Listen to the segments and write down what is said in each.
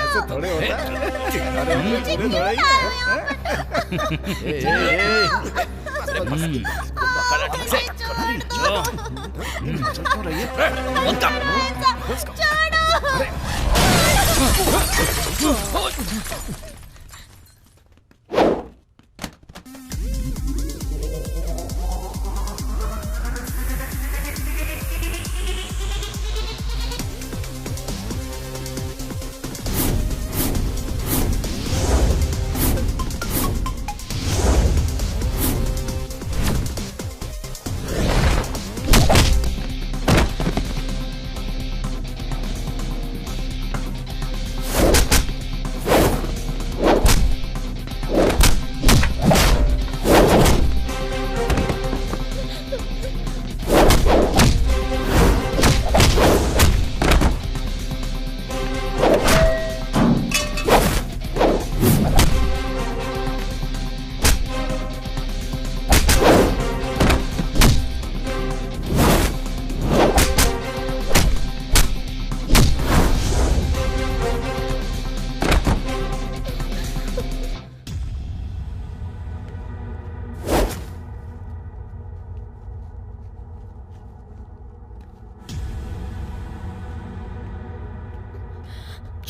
ऐसे थोड़े होता है। अरे मुझे थोड़ा ही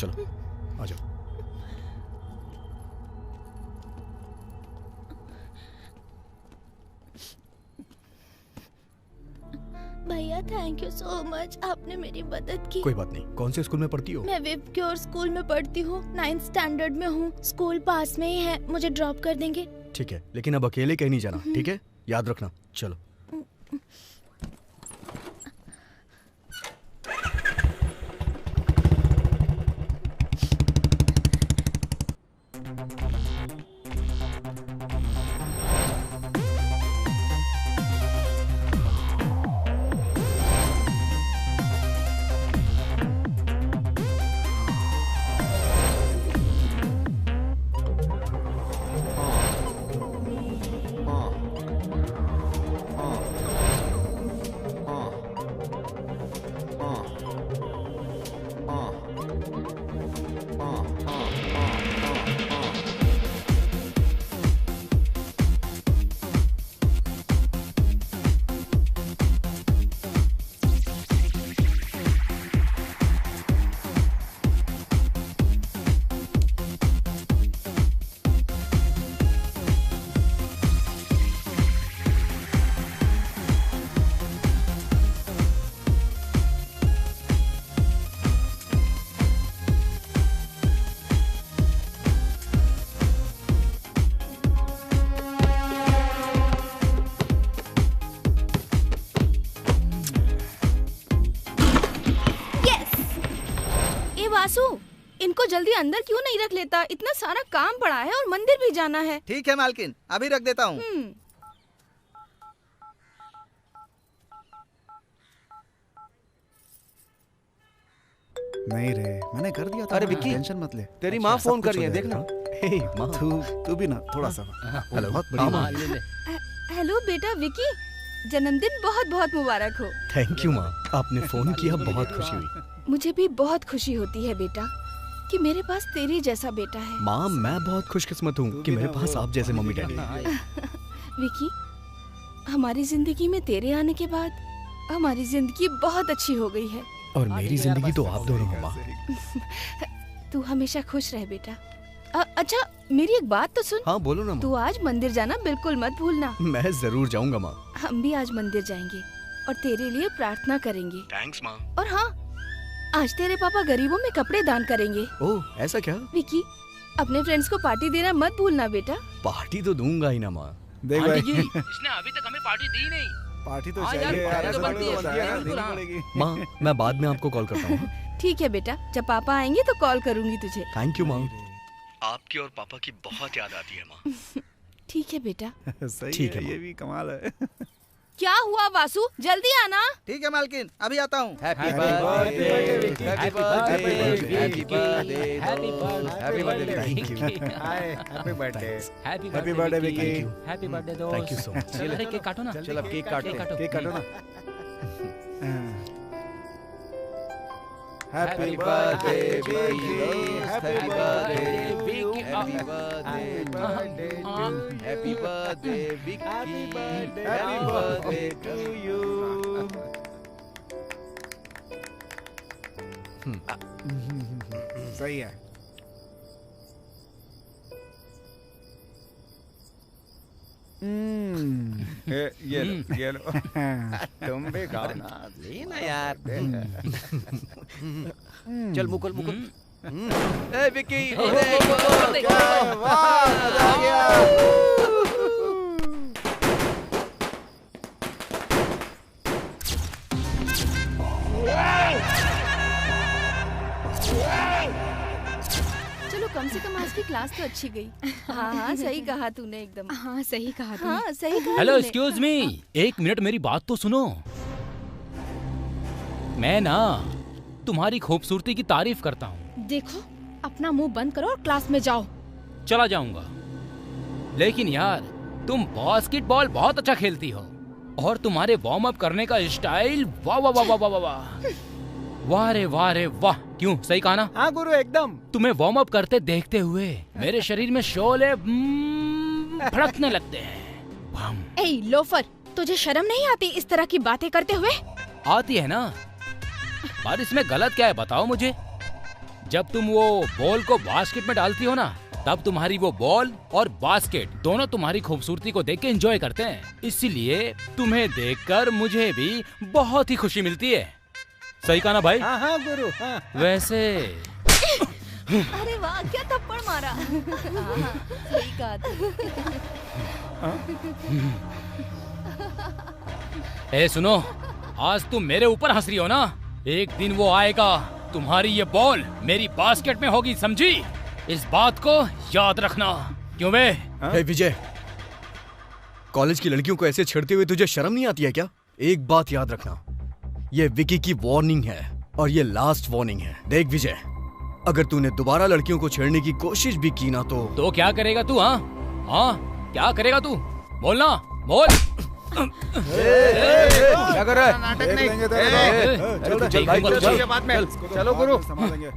चलो आ जाओ। भैया थैंक यू सो मच, आपने मेरी मदद की। कोई बात नहीं। कौन से स्कूल में पढ़ती हो? मैं विव क्योर स्कूल में पढ़ती हूँ, 9th स्टैंडर्ड में हूँ। स्कूल पास में ही है, मुझे ड्रॉप कर देंगे? ठीक है, लेकिन अब अकेले कहीं नहीं जाना, ठीक है? याद रखना। चलो। वासु, इनको जल्दी अंदर क्यों नहीं रख लेता? इतना सारा काम पड़ा है और मंदिर भी जाना है। ठीक है मालकिन, अभी रख देता हूँ। नहीं रे, मैंने कर दिया था। अरे विक्की, टेंशन मत ले। तेरी माँ फोन कर रही है, देखना। तू भी ना थोड़ा सा। हेलो, बहुत बढ़िया। हेलो बेटा विक्की, जन्मदिन बहुत बहुत मुबारक हो। थैंक यू माँ, आपने फोन किया, बहुत खुशी हुई। मुझे भी बहुत खुशी होती है बेटा कि मेरे पास तेरे जैसा बेटा है। माँ, मैं बहुत खुशकिस्मत हूँ कि मेरे पास आप जैसे मम्मी डैडी हैं। विक्की, हमारी जिंदगी में तेरे आने के बाद हमारी जिंदगी बहुत अच्छी हो गई है। और मेरी जिंदगी तो आप दोनों हो माँ। तू हमेशा खुश रह बेटा। अच्छा मेरी एक बात तो सुन। हाँ बोलो ना माँ। तू आज मंदिर जाना बिल्कुल मत भूलना। मैं जरूर जाऊंगा माँ। हम भी आज मंदिर जाएंगे और तेरे लिए प्रार्थना करेंगे। थैंक्स माँ। और हाँ, आज तेरे पापा गरीबों में कपड़े दान करेंगे। ओह, ऐसा क्या? विकी, अपने फ्रेंड्स को पार्टी देना मत भूलना बेटा। पार्टी तो दूंगा ही ना माँ। देख भाई, इसने अभी तक हमें पार्टी दी नहीं। पार्टी तो हाँ यार, चाहिए यार, पार्टी तो ऐसा बनती है, थोड़ी होता है, बिल्कुल, देनी हाँ। पड़ेगी। माँ, मैं बाद में आपको कॉल करता हूँ। ठीक है बेटा, जब पापा आएंगे तो कॉल करूंगी तुझे। थैंक यू माँ। आपकी और पापा की बहुत याद आती है माँ। ठीक है बेटा। सही ठीक है, है, ये भी कमाल है। क्या हुआ वासु, जल्दी आना। ठीक है मालकिन, अभी आता हूँ। Happy birthday, happy birthday, happy birthday, happy birthday, thank you. Happy birthday, happy birthday Vicky. Happy birthday दोस्त। Thank you so much. अरे केक काटो ना। चल अब केक काटते हैं। केक काटो ना। Happy birthday Vicky, happy birthday Vicky, happy birthday, happy birthday Vicky, happy birthday to you. सही है। ये लो तुम भी खाओ ना। लेना यार। चल मुकुल मुकुल। ए विकी, वाह, मजा आ गया। चलो कम से कम आज की क्लास तो अच्छी गई। हाँ हाँ सही कहा तूने एकदम। हाँ सही कहा तुमने। हाँ सही कहा हेलो तूने। एक्सक्यूज मी, एक मिनट मेरी बात तो सुनो। मैं ना तुम्हारी खूबसूरती की तारीफ करता हूँ। देखो अपना मुंह बंद करो और क्लास में जाओ। चला जाऊंगा, लेकिन यार तुम बास्केटबॉल बहुत अच्छा खेलती हो और तुम्हारे वार्म अप करने का स्टाइल वाह वाह वाह वाह वाह वाह वाह रे वाह रे वाह। क्यों, सही कहा ना? हाँ गुरु एकदम। तुम्हें वार्म अप करते देखते हुए मेरे शरीर में शोले फड़कने लगते हैं। बम। ए लोफर, तुझे शर्म नहीं आती इस तरह की बातें करते हुए? आती है ना, पर इसमें गलत क्या है बताओ मुझे। जब तुम वो बॉल को बास्केट में डालती हो ना, तब तुम्हारी वो बॉल और बास्केट दोनों तुम्हारी खूबसूरती को देख के एंजॉय करते हैं। इसीलिए तुम्हें देखकर मुझे भी बहुत ही खुशी मिलती है। सही कहा ना भाई? हाँ हाँ गुरु हाँ। वैसे अरे वाह क्या थप्पड़ मारा। हाँ, सही कहा तूने। ए सुनो, आज तुम मेरे ऊपर हंस रही हो ना, एक दिन वो आएगा तुम्हारी ये बॉल मेरी बास्केट में होगी, समझी? इस बात को याद रखना। क्यों बे? हे विजय, कॉलेज की लड़कियों को ऐसे छेड़ते हुए तुझे शर्म नहीं आती है क्या? एक बात याद रखना, ये विकी की वार्निंग है और ये लास्ट वार्निंग है। देख विजय, अगर तूने दोबारा लड़कियों को छेड़ने की कोशिश भी की ना तो क्या करेगा तू? हाँ हाँ क्या करेगा तू? बोलना, बोल। क्या कर रहा है? नाटक नहीं। चल चल भाई, चल चल बाद में चलो गुरु संभालेंगे।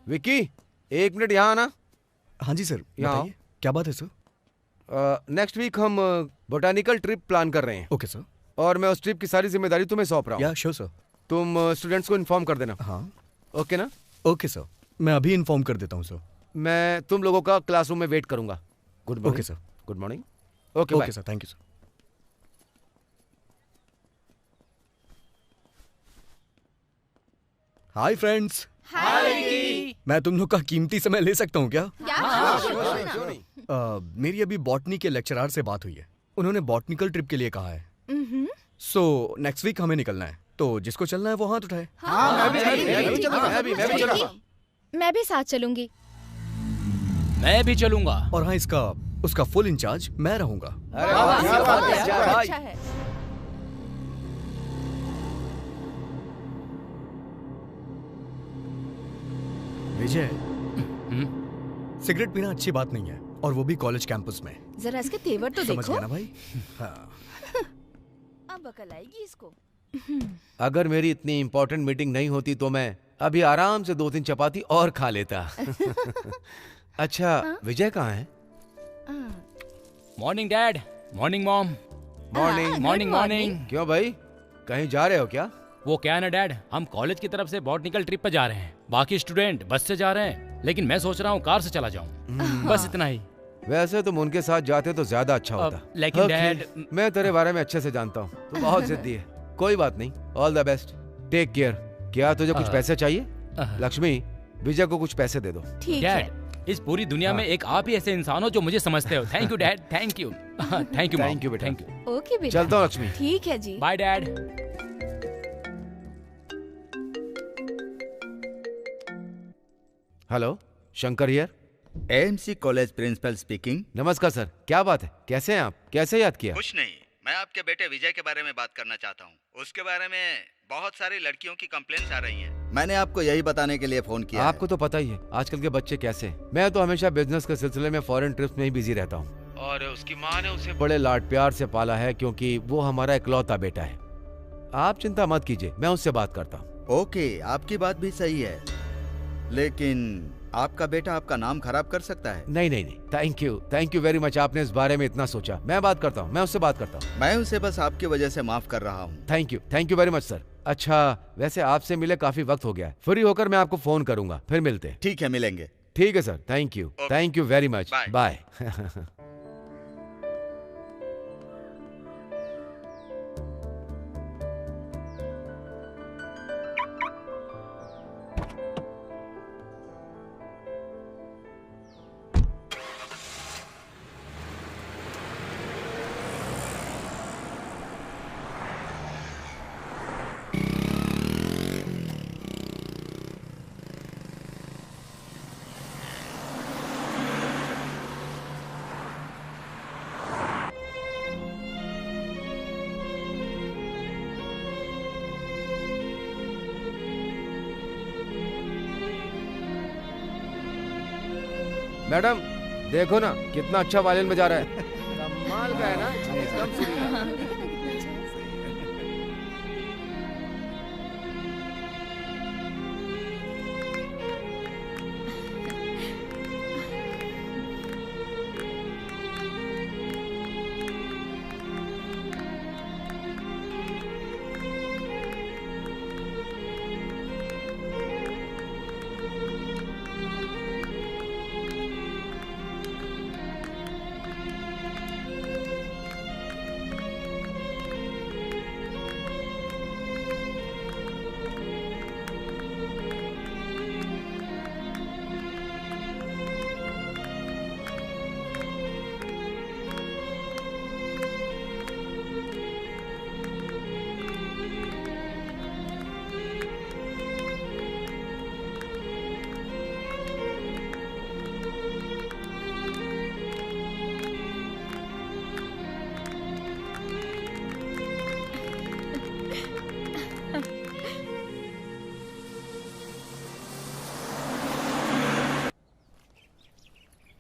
विकी, एक मिनट यहाँ आना। हाँ जी सर, यहाँ बताइए क्या बात है सर? नेक्स्ट वीक हम बोटानिकल ट्रिप प्लान कर रहे हैं ओके सर। और मैं उस ट्रिप की सारी जिम्मेदारी तुम्हें सौंप रहा हूँ। या श्योर सर। तुम स्टूडेंट्स को इन्फॉर्म कर देना। हाँ ओके ना? ओके सर, मैं अभी इन्फॉर्म कर देता हूँ सर। मैं तुम लोगों का क्लासरूम में वेट करूंगा। Good morning. Okay sir. Good morning. Okay bye sir, thank you sir. Hi friends. मैं तुम लोग का कीमती समय ले सकता हूँ क्या? क्यों नहीं? मेरी अभी बॉटनी के लेक्चरर से बात हुई है। उन्होंने बॉटनिकल ट्रिप के लिए कहा है। सो नेक्स्ट वीक हमें निकलना है, तो जिसको चलना है वो हाथ उठाए। मैं भी चलूंगा। मैं भी साथ चलूंगी। मैं भी चलूंगा। और हाँ, उसका फुल इंचार्ज मैं रहूंगा। अरे वाह, क्या बात है, क्या भाई। अच्छा है। विजय, सिगरेट पीना अच्छी बात नहीं है, और वो भी कॉलेज कैंपस में। जरा इसके तेवर तो समझ देखो। गया ना भाई? हाँ। अब अकल आएगी इसको। अगर मेरी इतनी इंपॉर्टेंट मीटिंग नहीं होती तो मैं अभी आराम से 2-3 चपाती और खा लेता। अच्छा, विजय कहाँ है? Morning dad, morning mom. Morning. Morning morning. क्यों भाई, कहीं जा रहे हो क्या? वो क्या है ना डैड, हम कॉलेज की तरफ से बॉटनिकल ट्रिप पर जा रहे हैं। बाकी स्टूडेंट बस से जा रहे हैं, लेकिन मैं सोच रहा हूँ कार से चला जाऊँ। बस इतना ही। वैसे तुम उनके साथ जाते तो ज्यादा अच्छा होता। लेकिन Okay, डैड, मैं तेरे बारे में अच्छे से जानता हूँ, तू बहुत जिद्दी है। कोई बात नहीं, all the best, take care. क्या तुझे कुछ पैसे चाहिए? लक्ष्मी, विजय को कुछ पैसे दे दो। ठीक है। डैड, इस पूरी दुनिया में एक आप ही ऐसे इंसान हो जो मुझे समझते हो। Thank you dad, thank you. Thank you, Thank you, बेटा। Thank you. ओके बेटा। चलता हूँ लक्ष्मी। ठीक है जी। Bye dad. Hello, Shankar here. AMC college principal speaking. नमस्कार सर, क्या बात है? कैसे हैं आप? कैसे याद किया? कुछ नहीं, मैं आपके बेटे विजय के बारे में बात करना चाहता हूँ। उसके बारे में बहुत सारी लड़कियों की कंप्लेंट्स आ रही हैं। मैंने आपको यही बताने के लिए फोन किया है। आपको तो पता ही है आजकल के बच्चे कैसे हैं। मैं तो हमेशा बिजनेस के सिलसिले में फॉरेन ट्रिप्स में ही बिजी रहता हूँ, और उसकी माँ ने उसे बड़े लाड प्यार से पाला है क्योंकि वो हमारा इकलौता बेटा है। आप चिंता मत कीजिए, मैं उससे बात करता हूँ। ओके, आपकी बात भी सही है, लेकिन आपका बेटा आपका नाम खराब कर सकता है। नहीं नहीं नहीं, थैंक यू वेरी मच, आपने इस बारे में इतना सोचा। मैं बात करता हूँ, मैं उससे बात करता हूँ। मैं उसे बस आपकी वजह से माफ कर रहा हूँ। Thank you very much sir. अच्छा, वैसे आपसे मिले काफी वक्त हो गया है, फ्री होकर मैं आपको फोन करूंगा, फिर मिलते हैं। ठीक है, मिलेंगे। ठीक है sir, thank you very much, bye. Madam देखो ना कितना अच्छा वायलिन बजा रहा है। कमाल का है ना, एकदम सुरीला।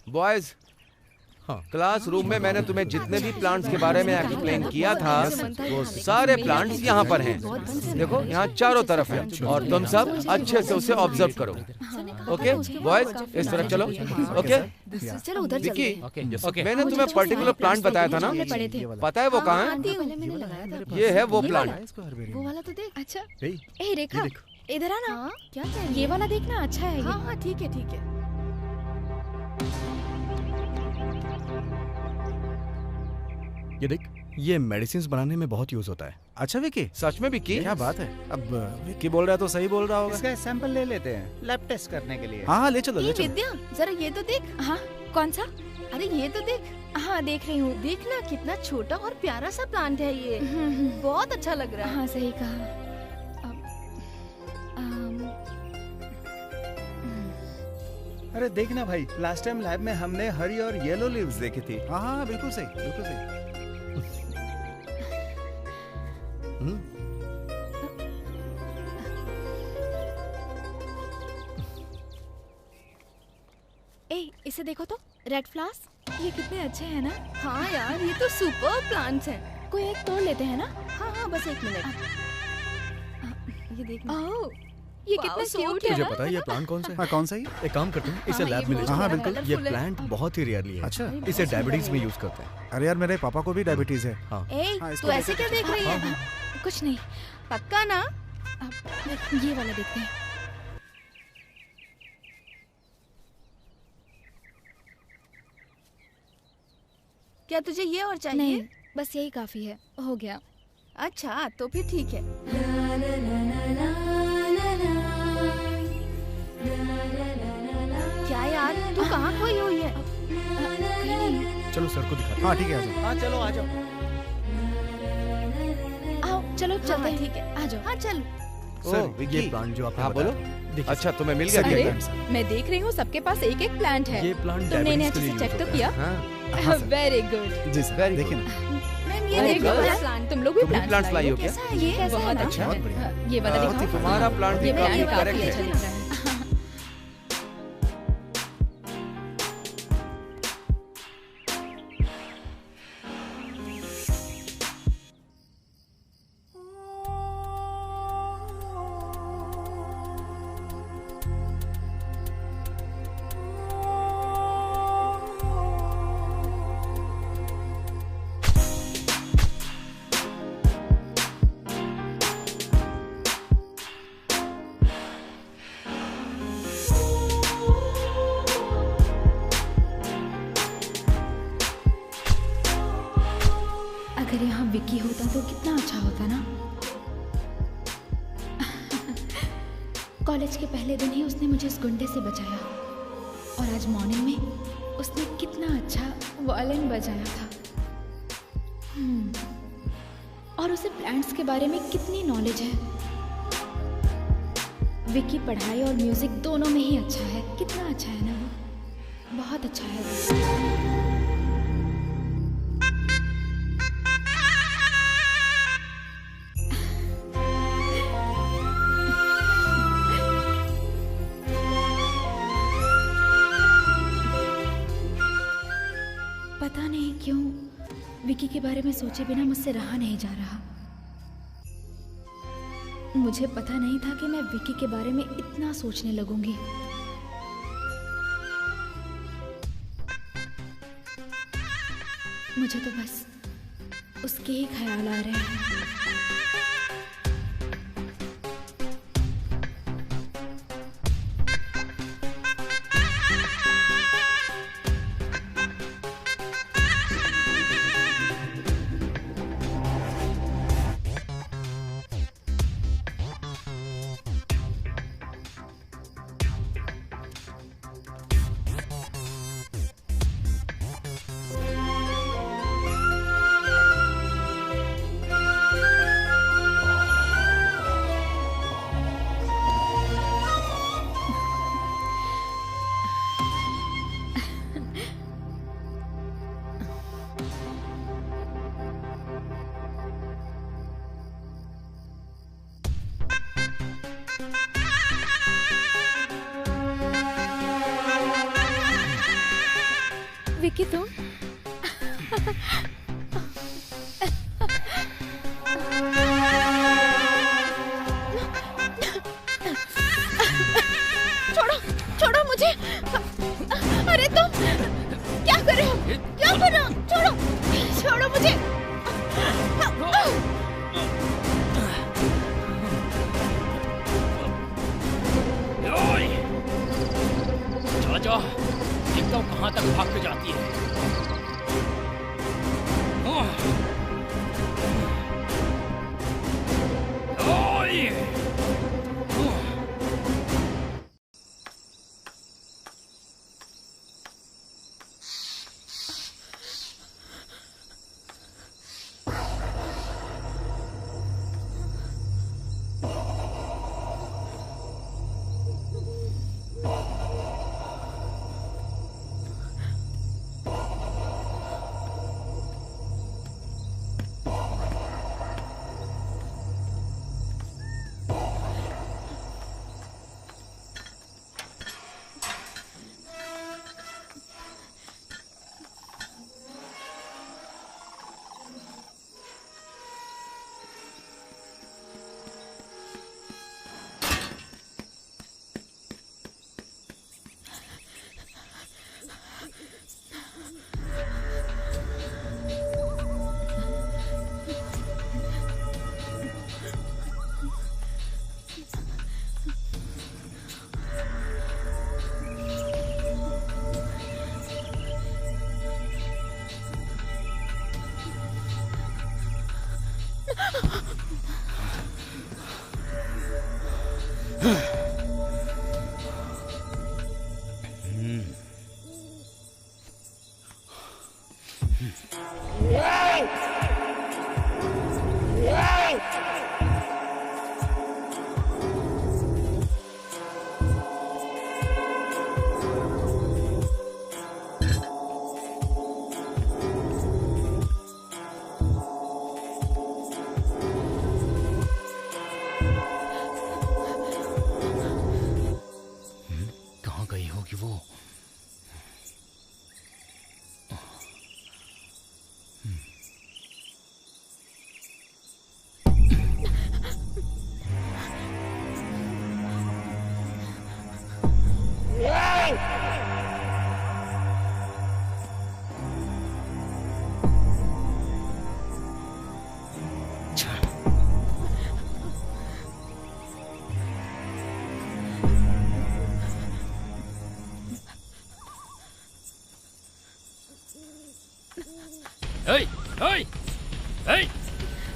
बॉयज, क्लासरूम में मैंने तुम्हें जितने भी प्लांट्स के बारे में एक्सप्लेन किया था, वो सारे प्लांट्स यहाँ पर हैं। देखो यहाँ चारों तरफ है, और तुम सब अच्छे से उसे ऑब्जर्व करो। ओके बॉयज, इस तरफ चलो। ओके चलो उधर विकी, ओके। मैंने तुम्हें पर्टिकुलर प्लांट बताया था ना, पता है वो कहाँ है? ये है वो प्लांट। वो वाला तो देख। अच्छा ए रेखा, इधर आना। क्या चाहिए? ये वाला देखना, अच्छा है ये। हाँ ठीक है। ये देख, ये मेडिसिन बनाने में बहुत यूज होता है। अच्छा विकी, सच में विकी? क्या बात है। अब विकी बोल रहा है तो सही बोल रहा होगा। इसका सैंपल ले लेते हैं लैब टेस्ट करने के लिए। हाँ ले चलो, ले चलो। विद्या जरा ये तो देख। हाँ, कौन सा? अरे ये तो देख। हाँ देख रही हूँ। देखना कितना छोटा और प्यारा सा प्लांट है ये। बहुत अच्छा लग रहा है। हाँ सही कहा। अरे देखना भाई, लास्ट टाइम लैब में हमने हरी और येलो लीव्स देखी थी। हाँ बिल्कुल सही, बिल्कुल सही। ए, इसे देखो तो, रेड फ्लावर्स, ये कितने अच्छे हैं ना। हाँ यार, ये तो सुपर प्लांट्स हैं। कोई एक तोड़ लेते हैं ना। हाँ बस एक मिनट। ये देखना। ओह, ये कितना क्यूट है। तुझे पता है ये प्लांट कौन सा है? हाँ कौन सा ही? एक काम करते हैं, इसे हाँ, लैब ये में ले बहुत जाओ। हाँ बड़ा बिल्कुल, ये colourful है। प्लांट बहुत ही रेयरली है। अच्छा, इसे डायबिटीज में यूज करते हैं। अरे यार मेरे पापा को भी डायबिटीज है। हाँ ए, तू ऐसे क्या देख रही है? कुछ नहीं, पक्का ना? ये वाला देखते हैं। क्या तुझे ये और चाहिए? नहीं, बस यही काफी है, हो गया। अच्छा तो फिर ठीक है। क्या यार, तू कहाँ खोई हुई है? चलो सर को दिखाते हैं। हाँ ठीक है, आ जाओ। हाँ चलो आ जाओ। आओ चलो चलते हैं। ठीक है, आ जाओ। हाँ चल। सर ये प्लांट जो आपने हाँ बोलो। देखिए अच्छा तुम्हें मिल गया सर, ये क्या? प्लांट मैं देख रही हूँ सबके पास एक एक प्लांट है। ये प्लांट तुमने इन्हें डायबिटीज के अच्छे लिए से यूज चेक तो होता है। किया? हाँ वेरी गुड। जी सर, Very देखिए good. ना। मैं ये अरे देखो girls, प्लांट, तुम लोग भी तुम भी plants लाई हो क्या? कैसा है ये? बहुत अच्छा है। ये वाला हाँ, दिखाओ। तुम्हारा प्लांट भी ये काफी प्लांट करेक्ट काफी अच्छा है। दिख रहा है। अगर यहाँ विक्की होता तो कितना अच्छा होता ना। कॉलेज के पहले दिन ही उसने मुझे उस गुंडे से बचाया और आज मॉर्निंग में उसने कितना अच्छा वायलिन बजाया था। और उसे प्लांट्स के बारे में कितनी नॉलेज है। विक्की पढ़ाई और म्यूजिक दोनों में ही अच्छा है। कितना अच्छा है ना वो, बहुत अच्छा है वो। पता नहीं क्यों विकी के बारे में सोचे बिना मुझसे रहा नहीं जा रहा। मुझे पता नहीं था कि मैं विकी के बारे में इतना सोचने लगूंगी। मुझे तो बस उसके ही ख्याल आ रहे हैं। विकी तुम छोड़ो छोड़ो मुझे। अरे तुम क्या कर रहे हो? क्या कर रहे हो? छोड़ो छोड़ो मुझे। जा जा, देखता हूँ कहाँ तक भाग के जाती है। कहाँ गई होगी वो?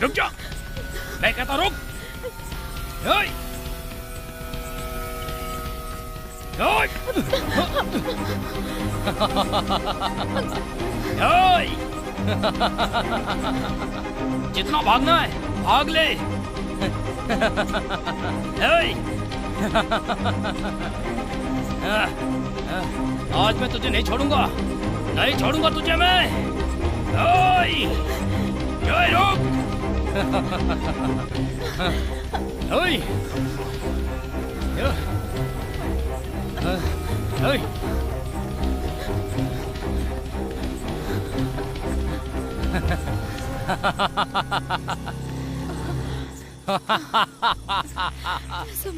रुक जा, मैं कहता रुक। जितना भागना है भाग ले। आज मैं तुझे नहीं छोड़ूंगा, नहीं छोड़ूंगा तुझे मैं। रुक।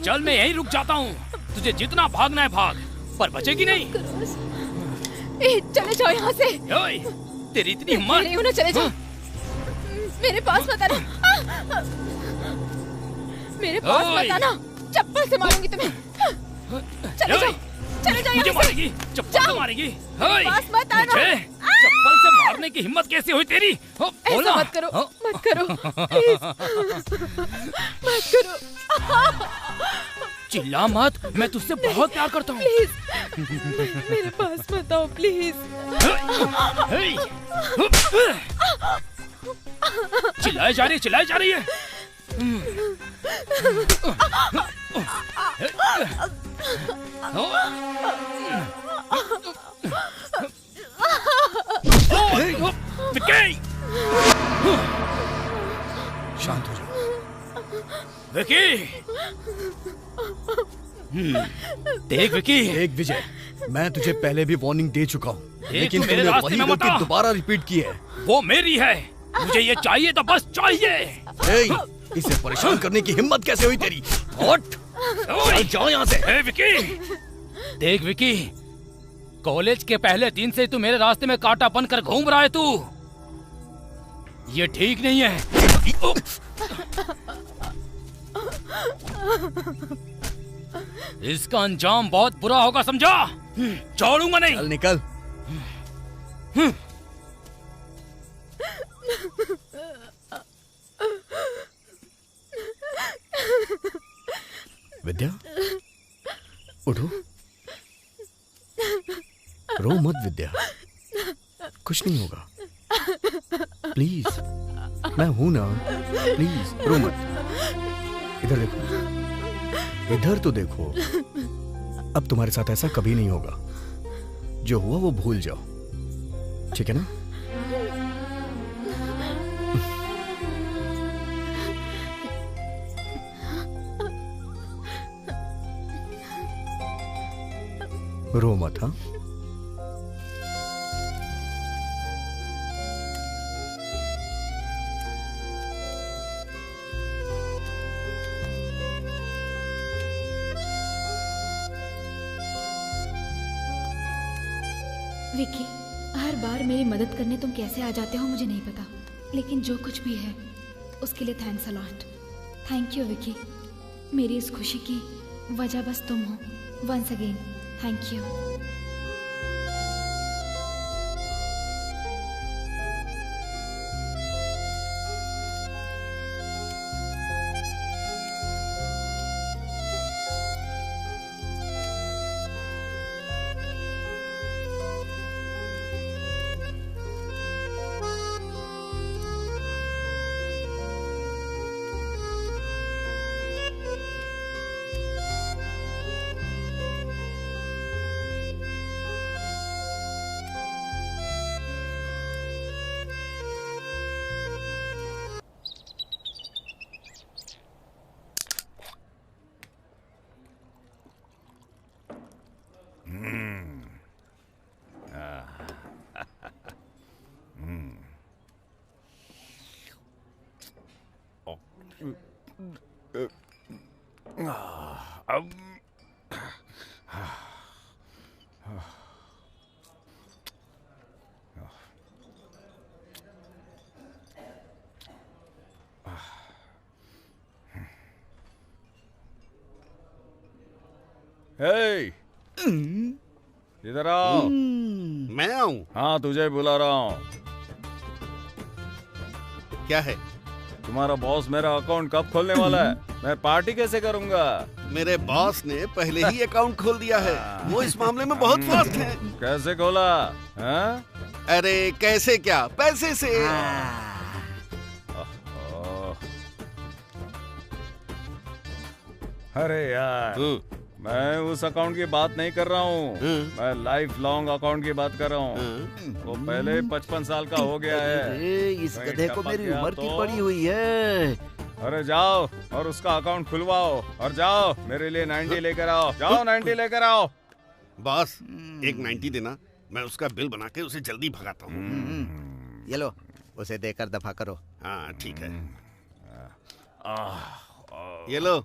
चल मैं यहीं रुक जाता हूँ, तुझे जितना भागना है भाग, पर बचेगी नहीं। चले जाओ यहाँ से। तेरी इतनी हिम्मत? चले जाओ, मेरे पास मत आना, मेरे पास मत आना, चप्पल से मारूंगी तुम्हें। चले जाओ, चले जाओ, मुझे मारेगी, चप्पल से मारेगी। पास मत आना। मुझे चप्पल से मारने की हिम्मत कैसे हुई तेरी? ऐसा मत करो, मत करो, प्लीज, मत करो। चिल्ला मत, मैं तुझसे बहुत प्यार करता हूँ। प्लीज, मेरे पास मत आओ, प्लीज। चिल्लाई जा रही है। विकी, शांत हो जाओ। विकी, देख विकी। देख विजय, मैं तुझे पहले भी वार्निंग दे चुका हूँ, लेकिन मेरे तुमने रास्ते वही में मत गलती आ। दोबारा रिपीट की है। वो मेरी है, मुझे ये चाहिए तो बस चाहिए। इसे परेशान करने की हिम्मत कैसे हुई तेरी? हट, चल जाओ यहाँ से। विकी, देख विकी, कॉलेज के पहले दिन से तू मेरे रास्ते में कांटा बनकर घूम रहा है। तू ये ठीक नहीं है। इसका अंजाम बहुत बुरा होगा, समझा? छोड़ूंगा नहीं। चल निकल। विद्या, उठो, रो मत विद्या, कुछ नहीं होगा, प्लीज, मैं हूं ना, प्लीज रो मत। इधर देखो, इधर तो देखो। अब तुम्हारे साथ ऐसा कभी नहीं होगा, जो हुआ वो भूल जाओ, ठीक है ना? रो मत। हाँ, विकी, हर बार मेरी मदद करने तुम कैसे आ जाते हो मुझे नहीं पता, लेकिन जो कुछ भी है उसके लिए thanks a lot. Thank you Vicky, मेरी इस खुशी की वजह बस तुम हो। Once again thank you. इधर आओ। मैं आऊं? हाँ, तुझे बुला रहा हूँ। क्या है? तुम्हारा बॉस मेरा अकाउंट कब खोलने वाला है? मैं पार्टी कैसे करूँगा? मेरे बॉस ने पहले ही अकाउंट खोल दिया है। वो इस मामले में बहुत फास्ट है। कैसे खोला? अरे कैसे क्या, पैसे से। अरे यार, मैं उस अकाउंट की बात नहीं कर रहा हूँ। मैं लाइफ लॉन्ग अकाउंट की बात कर रहा हूँ। वो पहले 55 साल का हो गया है। इस गधे को मेरी उम्र की पड़ी हुई है। अरे जाओ और उसका अकाउंट खुलवाओ और जाओ मेरे लिए 90 लेकर आओ। जाओ 90 लेकर आओ। बॉस, एक 90 देना, मैं उसका बिल बना के उसे जल्दी भगाता हूँ। ये लो, उसे देकर दफा करो। हाँ ठीक है। ये लो।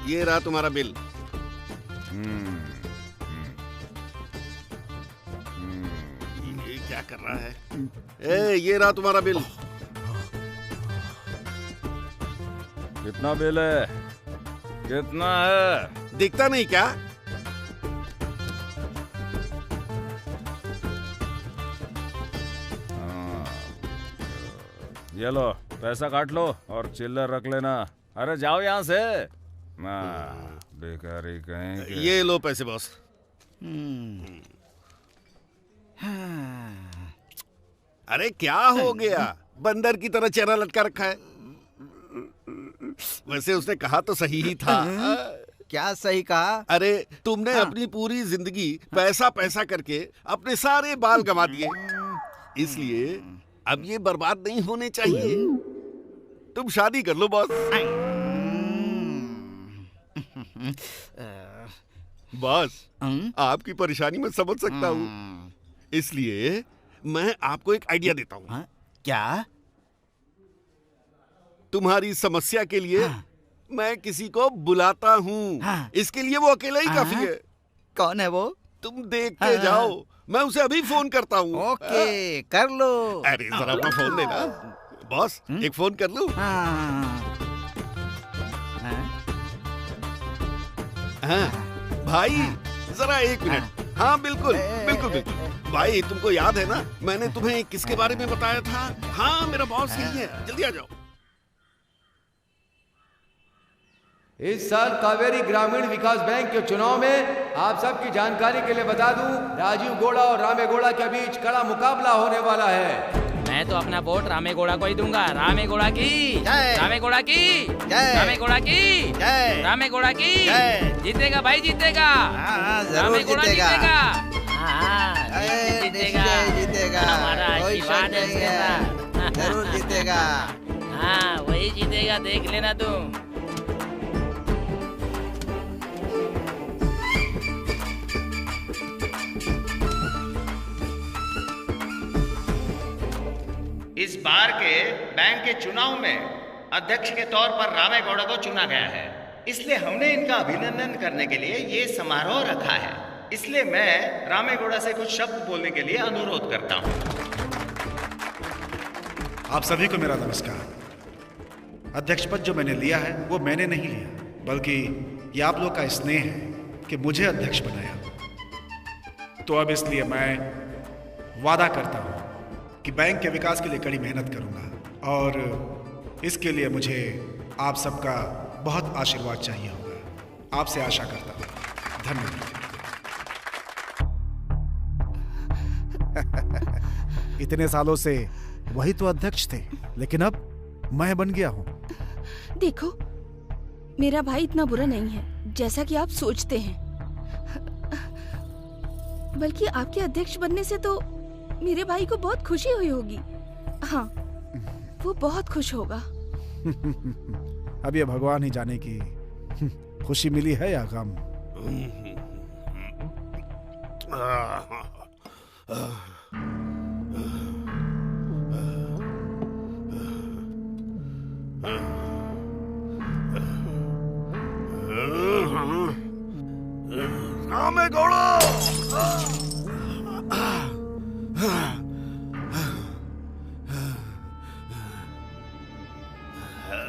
ये रहा तुम्हारा बिल। ये क्या कर रहा है? ये रहा तुम्हारा बिल। कितना बिल है? कितना है? दिखता नहीं क्या? ये लो, पैसा काट लो और चिल्लर रख लेना। अरे जाओ यहाँ से। बेकारी कहेंगे। ये लो पैसे बॉस। अरे क्या हो गया? बंदर की तरह चेहरा लटका रखा है। वैसे उसने कहा तो सही ही था। क्या सही कहा? अरे तुमने अपनी पूरी जिंदगी पैसा पैसा करके अपने सारे बाल गंवा दिए, इसलिए अब ये बर्बाद नहीं होने चाहिए। तुम शादी कर लो बॉस। बॉस, आपकी परेशानी मैं समझ सकता हूँ, इसलिए मैं आपको एक आइडिया देता हूँ। क्या? तुम्हारी समस्या के लिए मैं किसी को बुलाता हूँ। इसके लिए वो अकेला ही काफी है। कौन है वो? तुम देख के जाओ, मैं उसे अभी फोन करता हूँ। ओके, कर लो। अरे जरा अपना फोन देना। बॉस, एक फोन कर लूं? हाँ भाई, जरा एक मिनट। हाँ बिल्कुल बिल्कुल बिल्कुल। भाई तुमको याद है ना, मैंने तुम्हें किसके बारे में बताया था? हाँ, मेरा बॉस यही है, जल्दी आ जाओ। इस साल कावेरी ग्रामीण विकास बैंक के चुनाव में आप सबकी जानकारी के लिए बता दूं, राजीव गौड़ा और रामेगौड़ा के बीच कड़ा मुकाबला होने वाला है। मैं तो अपना वोट रामेगौड़ा को ही दूंगा। रामेगौड़ा की जय, रामेगौड़ा की जय, रामेगौड़ा की जय, रामेगौड़ा की जीतेगा भाई, जीतेगा। रामेगौड़ा जीतेगा। जीतेगा, हमारा आशीर्वाद है, जरूर जीतेगा। हाँ वही जीतेगा, देख लेना तुम। इस बार के बैंक के चुनाव में अध्यक्ष के तौर पर रामेगौड़ा को चुना गया है, इसलिए हमने इनका अभिनंदन करने के लिए ये समारोह रखा है। इसलिए मैं रामेगौड़ा से कुछ शब्द बोलने के लिए अनुरोध करता हूँ। आप सभी को मेरा नमस्कार। अध्यक्ष पद जो मैंने लिया है वो मैंने नहीं लिया, बल्कि ये आप लोग का स्नेह है कि मुझे अध्यक्ष बनाया। तो अब इसलिए मैं वादा करता हूँ कि बैंक के विकास के लिए कड़ी मेहनत करूंगा और इसके लिए मुझे आप सबका बहुत आशीर्वाद चाहिए होगा। आपसे आशा करता हूं। धन्यवाद। इतने सालों से वही तो अध्यक्ष थे, लेकिन अब मैं बन गया हूं। देखो, मेरा भाई इतना बुरा नहीं है जैसा कि आप सोचते हैं, बल्कि आपके अध्यक्ष बनने से तो मेरे भाई को बहुत खुशी हुई होगी। हाँ, वो बहुत खुश होगा। अब ये भगवान ही जाने की खुशी मिली है या गम। रामेगौड़ा!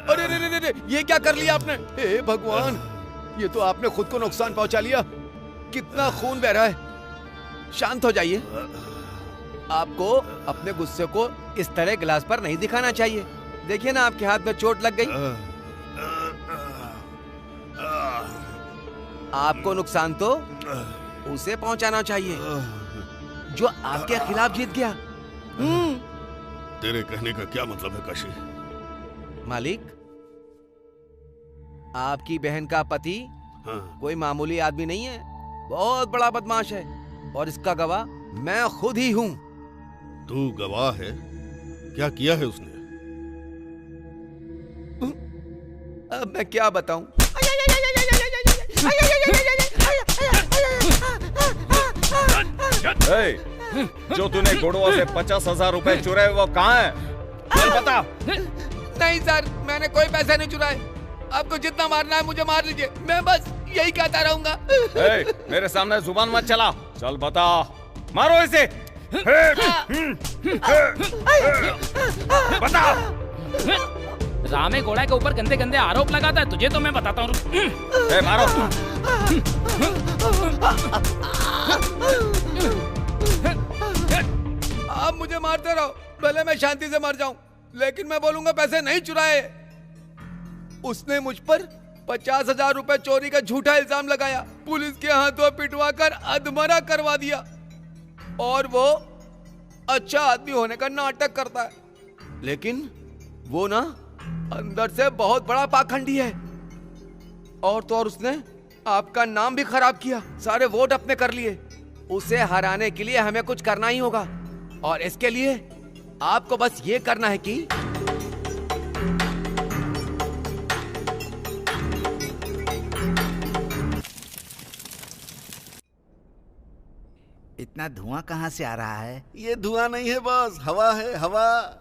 अरे रे रे रे, ये क्या कर लिया आपने? हे भगवान, ये तो आपने खुद को नुकसान पहुंचा लिया। कितना खून बह रहा है। शांत हो जाइए। आपको अपने गुस्से को इस तरह गिलास पर नहीं दिखाना चाहिए। देखिए ना, आपके हाथ में चोट लग गई। आपको नुकसान तो उसे पहुंचाना चाहिए जो आपके खिलाफ जीत गया। तेरे कहने का क्या मतलब है काशी? मालिक, आपकी बहन का पति कोई मामूली आदमी नहीं है, बहुत बड़ा बदमाश है और इसका गवाह मैं खुद ही हूं। तू गवाह है? क्या किया है उसने? अब मैं क्या बताऊं? जो तूने गुड़वा से 50,000 रुपए चुराए वो कहाँ है? चल बता। नहीं सर, मैंने कोई पैसा नहीं चुराए। आपको जितना मारना है मुझे मार लीजिए, मैं बस यही कहता रहूंगा। मेरे सामने जुबान मत चला। चल बता, मारो इसे। बता। रामेगौड़ा के ऊपर गंदे गंदे आरोप लगाता है, तुझे तो मैं बताता हूँ। मारो। आप मुझे मारते रहो, भले मैं शांति से मर जाऊं, लेकिन मैं बोलूंगा पैसे नहीं चुराए। उसने मुझ पर 50,000 रुपए चोरी का झूठा इल्जाम लगाया, पुलिस के हाथों पिटवा कर अधमरा करवा दिया और वो अच्छा आदमी होने का नाटक करता है, लेकिन वो ना अंदर से बहुत बड़ा पाखंडी है। और तो और उसने आपका नाम भी खराब किया, सारे वोट अपने कर लिए। उसे हराने के लिए हमें कुछ करना ही होगा और इसके लिए आपको बस ये करना है कि इतना धुआं कहाँ से आ रहा है? ये धुआं नहीं है बॉस, हवा है, हवा।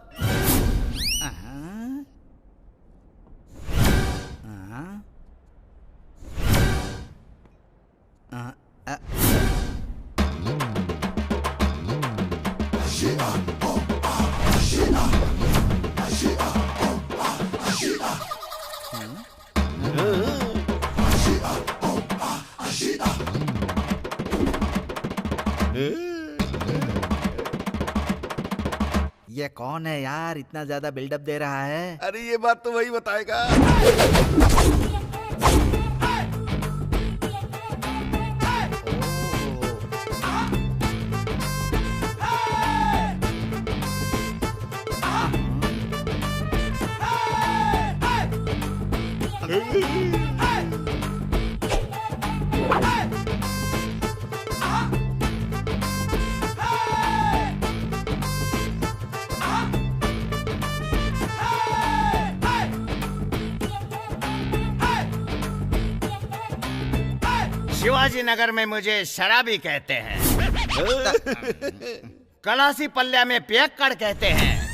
ये कौन है यार, इतना ज्यादा बिल्डअप दे रहा है? अरे ये बात तो वही बताएगा। शिवाजी नगर में मुझे शराबी कहते हैं, कलासी पल्ल्या में पियक्कड़ कहते हैं,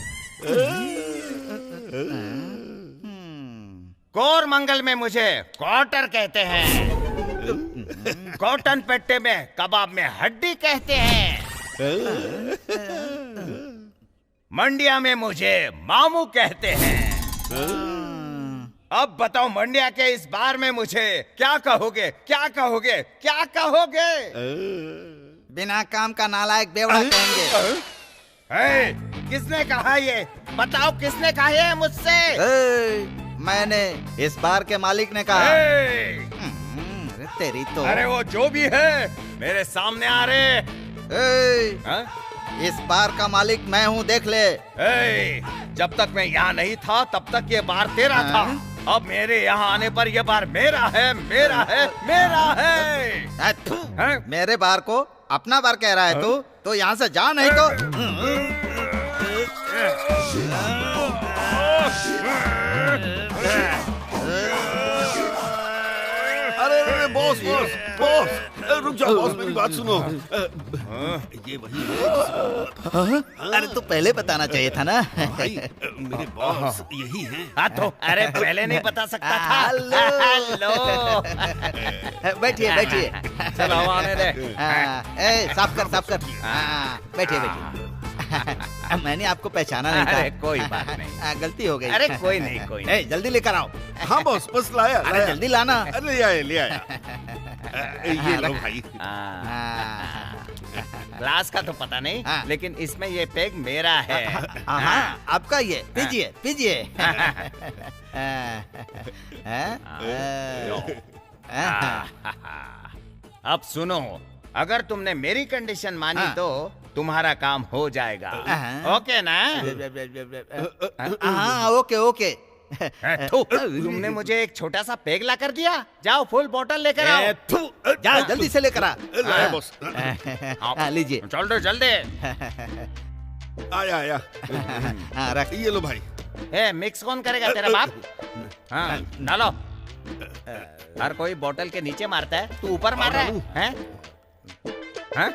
कोरमंगल में मुझे क्वार्टर कहते हैं, कॉटन पेट्टे में कबाब में हड्डी कहते हैं, मंडिया में मुझे मामू कहते हैं। अब बताओ मंडिया के इस बार में मुझे क्या कहोगे, क्या कहोगे, क्या कहोगे? बिना काम का नालायक बेवड़ा कहेंगे। किसने कहा ये? बताओ किसने कहा ये मुझसे? मैंने, इस बार के मालिक ने कहा। अरे तेरी तो। अरे वो जो भी है मेरे सामने आ रहे। इस बार का मालिक मैं हूँ, देख ले। जब तक मैं यहाँ नहीं था तब तक ये बार तेरा था, अब मेरे यहाँ आने पर ये बार मेरा है, मेरा है, मेरा है। मेरे बार को अपना बार कह रहा है तू? तो यहाँ से जा, नहीं तो। बॉस बॉस बॉस रुक जाओ बॉस, मेरी बात सुनो। ये वही है। अरे तो पहले बताना चाहिए था ना। भाई मेरे बॉस यही हैं। हाँ तो अरे पहले नहीं बता सकता था। हेलो। बैठिए बैठिए। चलो आने दे। साफ कर साफ कर। बैठिए बैठिए। मैंने आपको पहचाना नहीं था। अरे कोई बात नहीं, गलती हो गई। अरे कोई नहीं कोई नहीं। जल्दी लेकर आओ। हाँ बॉस बस लाया। अरे जल्दी लाना। ले आया ले आया। ये लो भाई। ग्लास का तो पता नहीं, लेकिन इसमें ये पैक मेरा है। हाँ आपका ये। पीजिए पीजिए। अब सुनो, अगर तुमने मेरी कंडीशन मानी तो तुम्हारा काम हो जाएगा। ओके ना? हाँ ओके ओके। तुमने मुझे एक छोटा सा पेग ला कर दिया। जाओ फुल बोतल लेकर आओ। जा जल्दी से लेकर आ। लीजिए। जल्दी जल्दी। आया आया। रख। ये लो भाई। मिक्स कौन करेगा, तेरा बाप? हाँ डालो। हर कोई बोतल के नीचे मारता है, तू ऊपर मार रहा है? हाँ?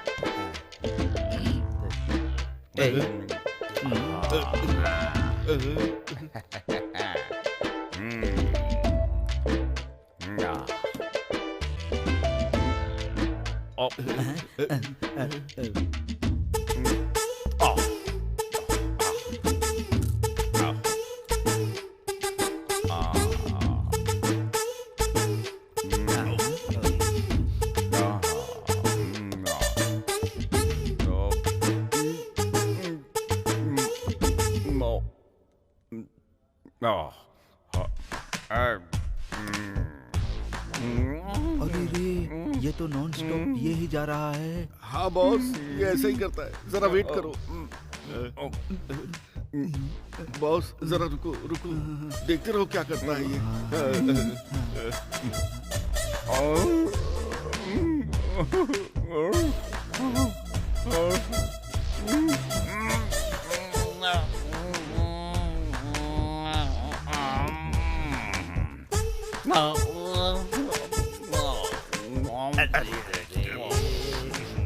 अरे रे, ये तो नॉन स्टॉप पिए ही जा रहा है। हाँ बॉस ये ऐसा ही करता है, जरा वेट करो। बॉस जरा रुको रुको, देखते रहो क्या करता है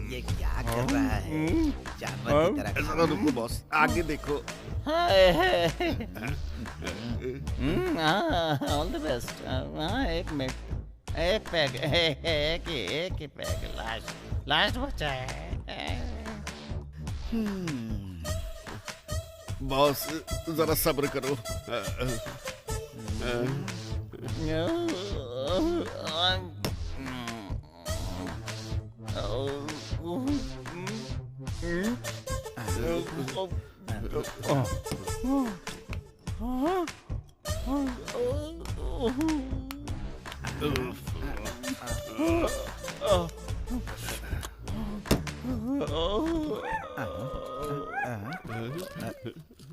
ये क्या कर रहा है? जानवर की तरह। जरा रुको बॉस, आगे देखो। All the best. एक मिनट, एक पैग, एक ही पैग, लास्ट बचा है। बॉस जरा सब्र करो।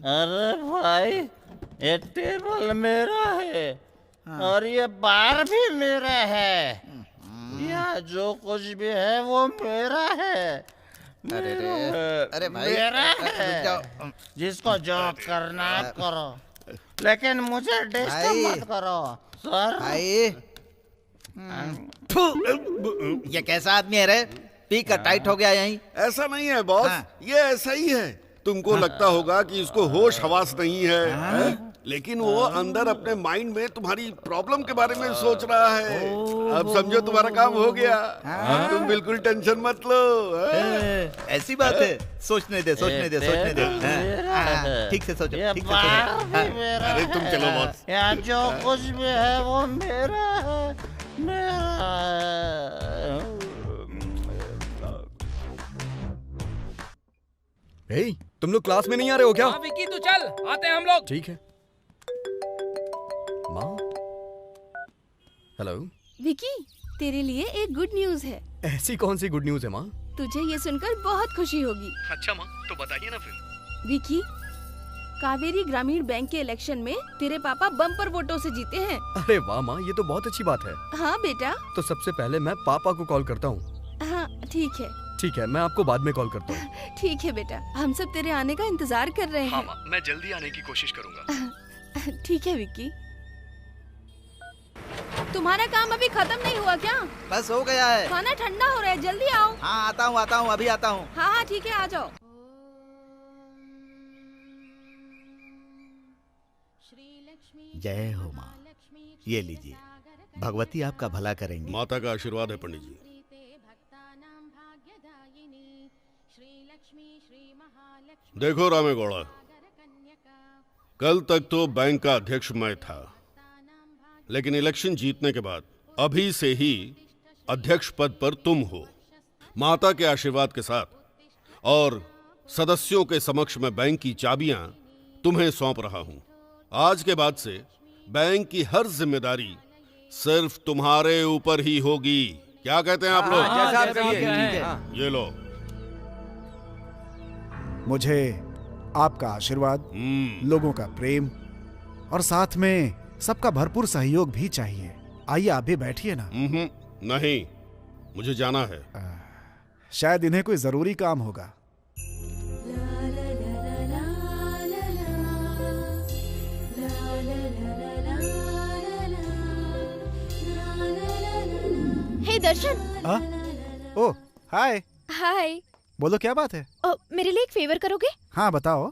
अरे भाई ये टेबल मेरा है और ये बार भी मेरा है। यहाँ जो कुछ भी है वो मेरा है। अरे भाई मेरा है। जिसको जो करना करो, लेकिन मुझे डिस्टर्ब मत करो सर। भाई ये कैसा आदमी है रे? पी कर टाइट हो गया यहीं। ऐसा नहीं है बॉस, ये ऐसा ही है। तुमको लगता होगा कि इसको होश हवास नहीं है, लेकिन वो अंदर अपने माइंड में तुम्हारी प्रॉब्लम के बारे में सोच रहा है। अब समझो तुम्हारा काम हो गया। तुम बिल्कुल टेंशन मत लो। ऐसी बात है? सोचने दे सोचने दे सोचने दे। ठीक से सोचो, ठीक से सोचो। अरे तुम चलो बॉस। यहाँ जो कुछ भी है वो मेरा है, मेरा है। हे, तुम लोग क्लास में नहीं आ रहे हो क्या? हाँ विकी तू चल, आते हैं हम लोग। ठीक है। माँ, हेलो। विकी, तेरे लिए एक गुड न्यूज है। ऐसी कौन सी गुड न्यूज है माँ? तुझे ये सुनकर बहुत खुशी होगी। अच्छा माँ, तो बताइए ना फिर। विकी, कावेरी ग्रामीण बैंक के इलेक्शन में तेरे पापा बम्पर वोटों से जीते हैं। अरे वाह माँ, ये तो बहुत अच्छी बात है। हाँ बेटा। तो सबसे पहले मैं पापा को कॉल करता हूँ। हाँ ठीक है। ठीक है, मैं आपको बाद में कॉल करता हूँ। ठीक है बेटा, हम सब तेरे आने का इंतजार कर रहे हैं। हाँ माँ, मैं जल्दी आने की कोशिश करूँगा। ठीक है विक्की। तुम्हारा काम अभी खत्म नहीं हुआ क्या? बस हो गया है। खाना ठंडा हो रहा है, जल्दी आओ। हाँ आता हूँ अभी आता हूँ। हाँ ठीक है, आ जाओ। जय हो माँ। ये लीजिए, भगवती आपका भला करेंगी। माता का आशीर्वाद है पंडित जी। देखो रामेगौड़ा, कल तक तो बैंक का अध्यक्ष मैं था, लेकिन इलेक्शन जीतने के बाद अभी से ही अध्यक्ष पद पर तुम हो। माता के आशीर्वाद के साथ और सदस्यों के समक्ष में बैंक की चाबियां तुम्हें सौंप रहा हूं। आज के बाद से बैंक की हर जिम्मेदारी सिर्फ तुम्हारे ऊपर ही होगी। क्या कहते हैं आप लोग? ये लो। मुझे आपका आशीर्वाद, लोगों का प्रेम और साथ में सबका भरपूर सहयोग भी चाहिए। आइए आप भी बैठिए ना। नहीं, मुझे जाना है। शायद इन्हें कोई जरूरी काम होगा। हे दर्शन। ओह हाय। हाय। बोलो क्या बात है? मेरे लिए एक फेवर करोगे? हाँ बताओ।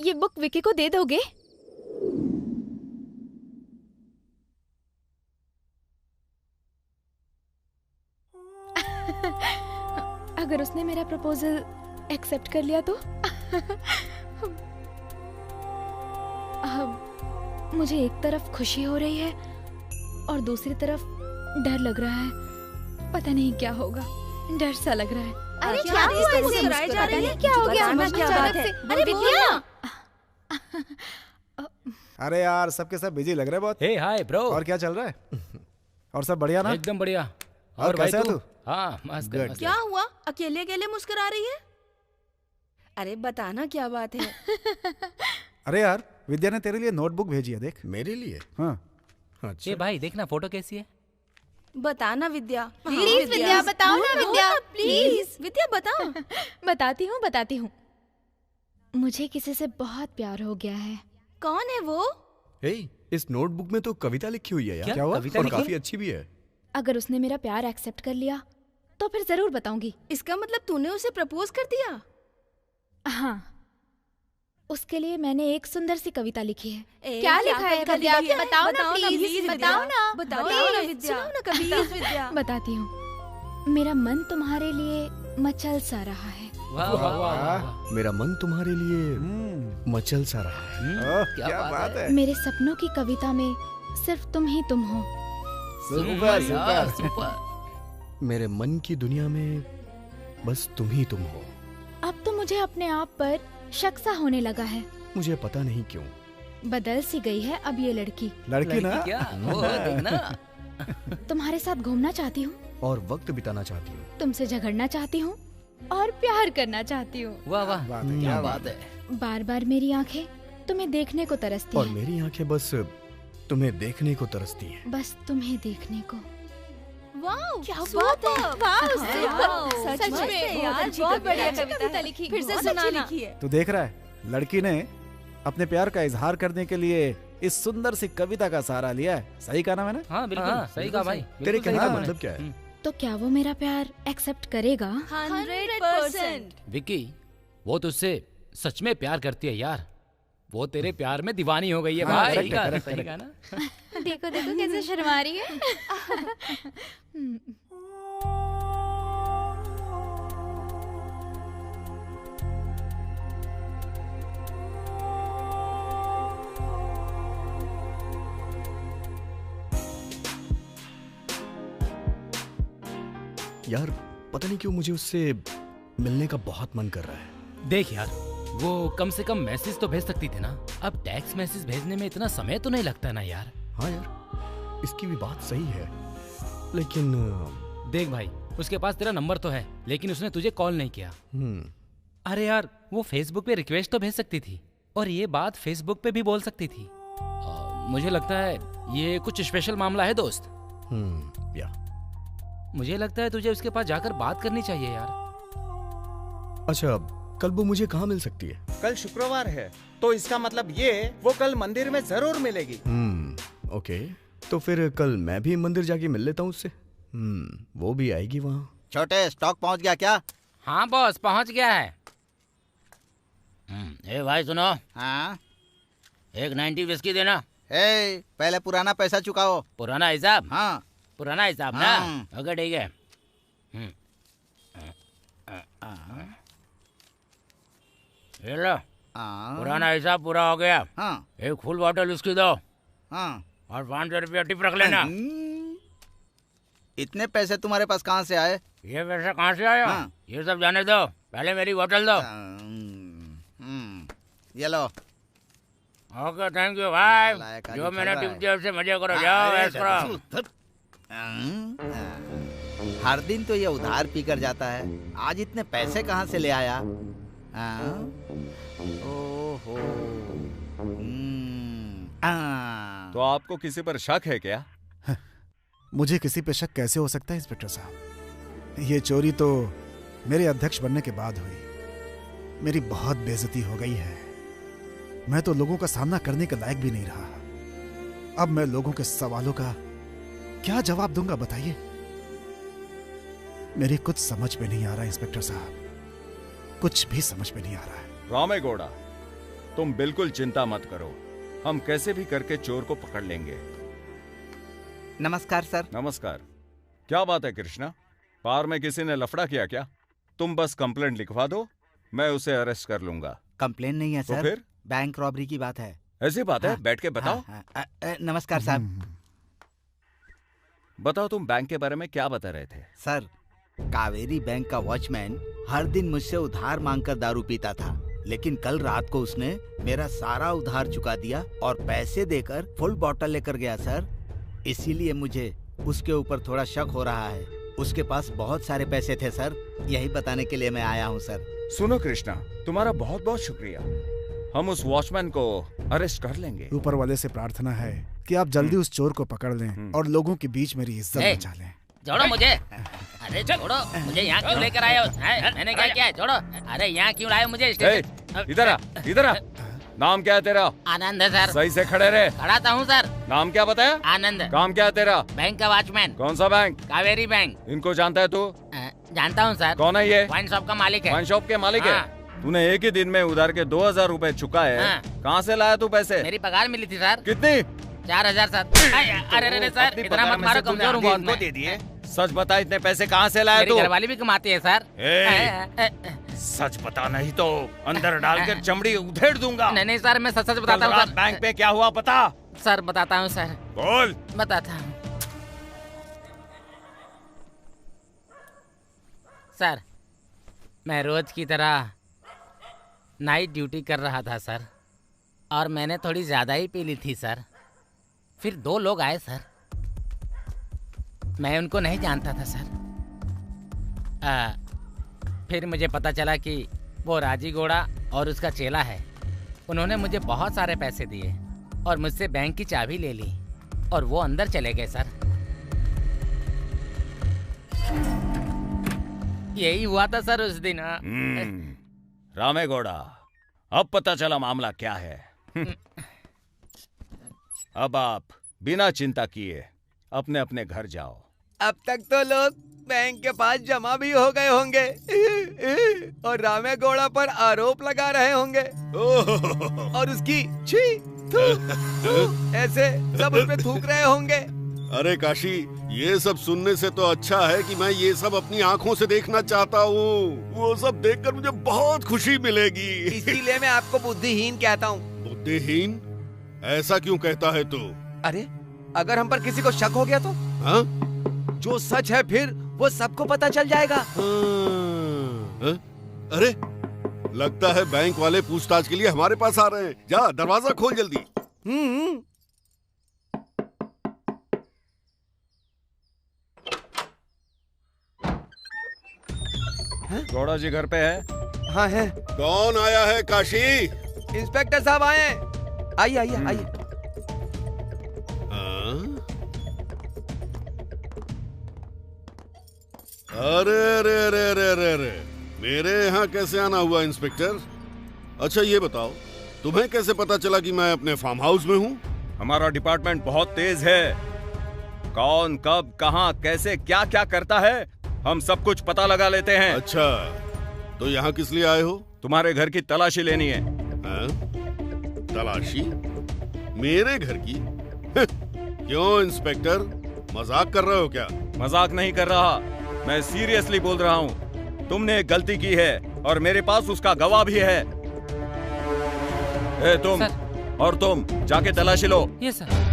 ये बुक विकी को दे दोगे? अगर उसने मेरा प्रपोजल एक्सेप्ट कर लिया तो? मुझे एक तरफ खुशी हो रही है और दूसरी तरफ डर लग रहा है। पता नहीं क्या होगा, डर सा लग रहा है। अरे क्या हुआ? मुस्कुराए जा रही है? क्या हो गया? क्या बात है? अरे विद्या! अरे यार सबके सब बिजी लग रहे हैं बहुत। हे हाय ब्रो। और क्या चल रहा है? और सब बढ़िया ना? एकदम बढ़िया। और कैसा है तू? हाँ मस्त। क्या हुआ? अकेले अकेले मुस्कुरा रही है? अरे बताना क्या बात है? अरे यार विद्या ने तेरे लिए नोटबुक भेजी है, देख। मेरे लिए? हाँ। अच्छा भाई देखना फोटो कैसी है। बताना विद्या। प्लीज विद्या बताओ ना विद्या, प्लीज। विद्या बता। बताती हूँ। मुझे किसी से बहुत प्यार हो गया है। कौन है वो? इस नोटबुक में तो कविता लिखी हुई है यार। क्या हुआ? और काफी अच्छी भी है। अगर उसने मेरा प्यार एक्सेप्ट कर लिया तो फिर जरूर बताऊंगी। इसका मतलब तूने उसे प्रपोज कर दिया? हाँ, उसके लिए मैंने एक सुंदर सी कविता लिखी है। क्या लिखा है विद्या? बताओ ना प्लीज, बताओ ना। बताओ ना विद्या। प्लीज विद्या। बताती हूँ। मेरा मन तुम्हारे लिए मचल सा रहा है। वाह वाह वाह। मेरा मन तुम्हारे लिए मचल सा रहा है। क्या बात है? मेरे सपनों की कविता में सिर्फ तुम ही तुम हो। Super super. मेरे मन की दुनिया में बस तुम ही तुम हो। अब तो मुझे अपने आप पर शक सा होने लगा है। मुझे पता नहीं क्यों। बदल सी गई है अब ये लड़की ना? क्या? वो देखना। तुम्हारे साथ घूमना चाहती हूँ और वक्त बिताना चाहती हूँ। तुमसे झगड़ना चाहती हूँ और प्यार करना चाहती हूँ। वाह वाह, क्या बात है? बार बार मेरी आंखें तुम्हें देखने को तरसती और हैं। मेरी आंखें बस तुम्हें देखने को तरसती हैं। बस तुम्हें देखने को। वाह क्या बात है? वाह सच में यार बहुत बढ़िया कविता लिखी। फिर से सुनाना। तू देख रहा है, लड़की ने अपने प्यार का इजहार करने के लिए इस सुंदर सी कविता का सहारा लिया है। सही कहा ना मैंने? हाँ बिल्कुल सही कहा भाई। तेरे कहने का मतलब क्या है? तो क्या वो मेरा प्यार एक्सेप्ट करेगा? 100%। विक्की, वो तुझसे सच में प्यार करती है यार। वो तेरे प्यार में दीवानी हो गई है भाई। सही कहा ना? देखो देखो कैसे शर्मा रही है। यार पता नहीं क्यों मुझे उससे मिलने का बहुत मन कर रहा है। देख यार, वो कम से कम मैसेज तो भेज सकती थी ना। अब टेक्स्ट मैसेज भेजने में इतना समय तो नहीं लगता ना यार। हाँ यार, इसकी भी बात सही है, लेकिन देख भाई, उसके पास तेरा नंबर तो है, लेकिन उसने तुझे कॉल नहीं किया। अरे यार, वो फेसबुक पे रिक्वेस्ट तो भेज सकती थी और ये बात फेसबुक पे भी बोल सकती थी। मुझे लगता है ये कुछ स्पेशल मामला है दोस्त। या मुझे लगता है तुझे उसके पास जाकर बात करनी चाहिए यार। अच्छा, कल वो मुझे कहाँ मिल सकती है? कल शुक्रवार है, तो इसका मतलब ये वो कल मंदिर में जरूर मिलेगी। ओके। तो फिर कल मैं भी मंदिर जाके मिल लेता हूँ उससे। वो भी आएगी वहाँ। छोटे, स्टॉक पहुँच गया क्या? हाँ बॉस, पहुँच गया है। ए भाई सुनो। हाँ? एक 90 विस्की देना। पहले पुराना पैसा चुकाओ। पुराना हिसाब? हाँ। पुराना हिसाब ना? ओके ठीक है। ये लो, पुराना हिसाब पूरा हो गया। एक फुल बॉटल विस्की दो। और 500 रुपया टिप रख लेना। इतने पैसे तुम्हारे पास कहाँ से आए? ये पैसा कहाँ से आया? ये सब जाने दो, पहले मेरी बोतल दो। ये लो। ओके थैंक यू भाई। जो मैंने टिप दिया उससे मजे करो, जाओ ऐश करो। हर दिन तो ये उधार पीकर जाता है, आज इतने पैसे कहाँ से ले आया? ओहो। तो आपको किसी पर शक है क्या? मुझे किसी पे शक कैसे हो सकता है इंस्पेक्टर साहब? ये चोरी तो मेरे अध्यक्ष बनने के बाद हुई। मेरी बहुत बेइज्जती हो गई है। मैं तो लोगों का सामना करने के लायक भी नहीं रहा। अब मैं लोगों के सवालों का क्या जवाब दूंगा बताइए? मेरी कुछ समझ में नहीं आ रहा इंस्पेक्टर साहब, कुछ भी समझ में नहीं आ रहा है। रामेगौड़ा, तुम बिल्कुल चिंता मत करो, हम कैसे भी करके चोर को पकड़ लेंगे। नमस्कार सर। नमस्कार। क्या बात है कृष्णा, बार में किसी ने लफड़ा किया क्या? तुम बस कंप्लेंट लिखवा दो, मैं उसे अरेस्ट कर लूंगा। कंप्लेंट नहीं है तो सर, फिर? बैंक रॉबरी की बात है। ऐसी बात है? बैठ के बताओ। नमस्कार साहब। बताओ, तुम बैंक के बारे में क्या बता रहे थे? सर, कावेरी बैंक का वॉचमैन हर दिन मुझसे उधार मांगकर दारू पीता था, लेकिन कल रात को उसने मेरा सारा उधार चुका दिया और पैसे देकर फुल बॉटल लेकर गया सर। इसीलिए मुझे उसके ऊपर थोड़ा शक हो रहा है। उसके पास बहुत सारे पैसे थे सर, यही बताने के लिए मैं आया हूँ सर। सुनो कृष्णा, तुम्हारा बहुत बहुत शुक्रिया, हम उस वॉचमैन को अरेस्ट कर लेंगे। ऊपर वाले से प्रार्थना है कि आप जल्दी उस चोर को पकड़ लें और लोगों के बीच मेरी इज्जत बचा लें। छोड़ो मुझे। अरे छोड़ो मुझे, यहाँ क्यों लेकर आए हो? मैंने क्या किया है? छोड़ो। अरे यहाँ क्यों लाए मुझे? इधर आ, इधर आ। नाम क्या है तेरा? आनंद है सर। सही से खड़े रहे। खड़ा था हूँ सर। नाम क्या बताया? आनंद। काम क्या है तेरा? बैंक का वॉचमैन। कौन सा बैंक? कावेरी बैंक। इनको जानता है तू? जानता हूँ सर। कौन है ये? वाइन शॉप का मालिक है। वाइन शॉप के मालिक है? तूने एक ही दिन में उधार के 2000 रुपए चुका है। कहाँ से लाया तू पैसे? मेरी पगार मिली थी सर। कितनी? 4000 सर। अरे सर, इतना मत मारो, कमजोर हूँ बहुत मैं। दे दिए। सच बता, इतने पैसे कहाँ से लाया तू? मेरी घरवाली भी कमाती है सर। सच बता, नहीं तो अंदर डालकर चमड़ी उधेड़ दूंगा। नहीं सर, मैं सच बताता हूँ सर। बैंक पे क्या हुआ पता? सर बताता हूँ सर। बोल। बताता हूँ सर। मैं रोज की तरह नाइट ड्यूटी कर रहा था सर, और मैंने थोड़ी ज़्यादा ही पी ली थी सर। फिर 2 लोग आए सर, मैं उनको नहीं जानता था सर। फिर मुझे पता चला कि वो राजीगौड़ा और उसका चेला है। उन्होंने मुझे बहुत सारे पैसे दिए और मुझसे बैंक की चाबी ले ली और वो अंदर चले गए सर। यही हुआ था सर उस दिन। रामेगौड़ा, अब पता चला मामला क्या है। अब आप बिना चिंता किए अपने अपने घर जाओ। अब तक तो लोग बैंक के पास जमा भी हो गए होंगे और रामेगौड़ा पर आरोप लगा रहे होंगे और उसकी छी थू ऐसे सब उस पे थूक रहे होंगे। अरे काशी, ये सब सुनने से तो अच्छा है कि मैं ये सब अपनी आंखों से देखना चाहता हूँ। वो सब देखकर मुझे बहुत खुशी मिलेगी। इसीलिए मैं आपको बुद्धिहीन कहता हूँ। बुद्धिहीन? ऐसा क्यों कहता है तू? अरे अगर हम पर किसी को शक हो गया तो? हाँ? जो सच है फिर वो सबको पता चल जाएगा। अरे लगता है बैंक वाले पूछताछ के लिए हमारे पास आ रहे हैं। जा दरवाजा खोल जल्दी। गौड़ा जी घर पे है? हाँ है। कौन आया है काशी? इंस्पेक्टर साहब आए हैं। आइए आइए आइए। अरे अरे अरे अरे अरे अरे, मेरे यहाँ कैसे आना हुआ इंस्पेक्टर? अच्छा ये बताओ, तुम्हें कैसे पता चला कि मैं अपने फार्म हाउस में हूँ? हमारा डिपार्टमेंट बहुत तेज है, कौन कब कहां कैसे क्या क्या करता है हम सब कुछ पता लगा लेते हैं। अच्छा, तो यहाँ किस लिए आए हो? तुम्हारे घर की तलाशी लेनी है। तलाशी? मेरे घर की? क्यों इंस्पेक्टर, मजाक कर रहे हो क्या? मजाक नहीं कर रहा, मैं सीरियसली बोल रहा हूँ। तुमने एक गलती की है और मेरे पास उसका गवाह भी है। तुम और तुम जाके तलाशी लो। Yes sir.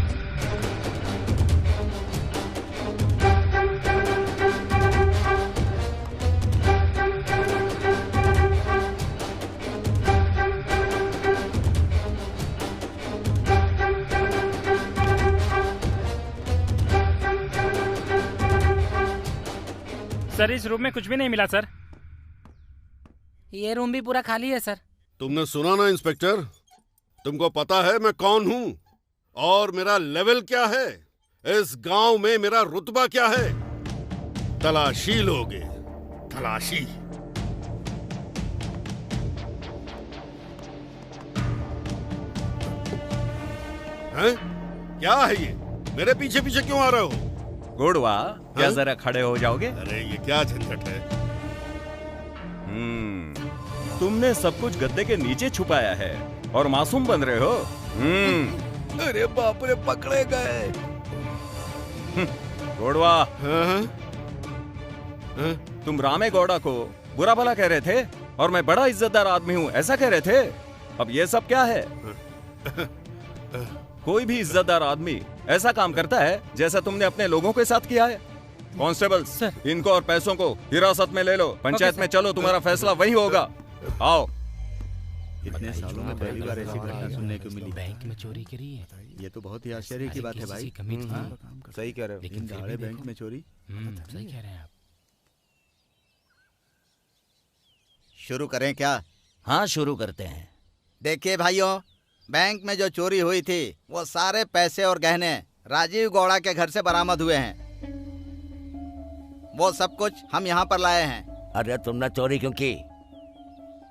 सर इस रूम में कुछ भी नहीं मिला सर। ये रूम भी पूरा खाली है सर। तुमने सुना ना इंस्पेक्टर, तुमको पता है मैं कौन हूँ और मेरा लेवल क्या है, इस गांव में मेरा रुतबा क्या है। तलाशी लोगे, तलाशी। हैं? क्या है ये? मेरे पीछे पीछे क्यों आ रहे हो? गुड़वा, क्या जरा खड़े हो जाओगे? अरे ये क्या झंझट है? तुमने सब कुछ गद्दे के नीचे छुपाया है और मासूम बन रहे हो। अरे बाप रे, पकड़े गए। गुड़वा, तुम रामे गौड़ा को बुरा भला कह रहे थे और मैं बड़ा इज्जतदार आदमी हूँ ऐसा कह रहे थे। अब ये सब क्या है? कोई भी इज्जतदार आदमी ऐसा काम करता है जैसा तुमने अपने लोगों के साथ किया है। कांस्टेबल, इनको और पैसों को हिरासत में ले लो। पंचायत में चलो, तुम्हारा फैसला वही होगा। आओ। इतने सालों में पहली बार ऐसी घटना सुनने को मिली। बैंक में चोरी करी है। ये तो बहुत ही आश्चर्य की बात है भाई। सही कह रहे हो। लेकिन दाड़े बैंक में चोरी। सही कह रहे हैं आप। शुरू करें क्या? हाँ, शुरू करते हैं। देखिए भाइयों, बैंक में जो चोरी हुई थी वो सारे पैसे और गहने राजीव गौड़ा के घर से बरामद हुए हैं। वो सब कुछ हम यहाँ पर लाए हैं। अरे तुमने चोरी क्यों की?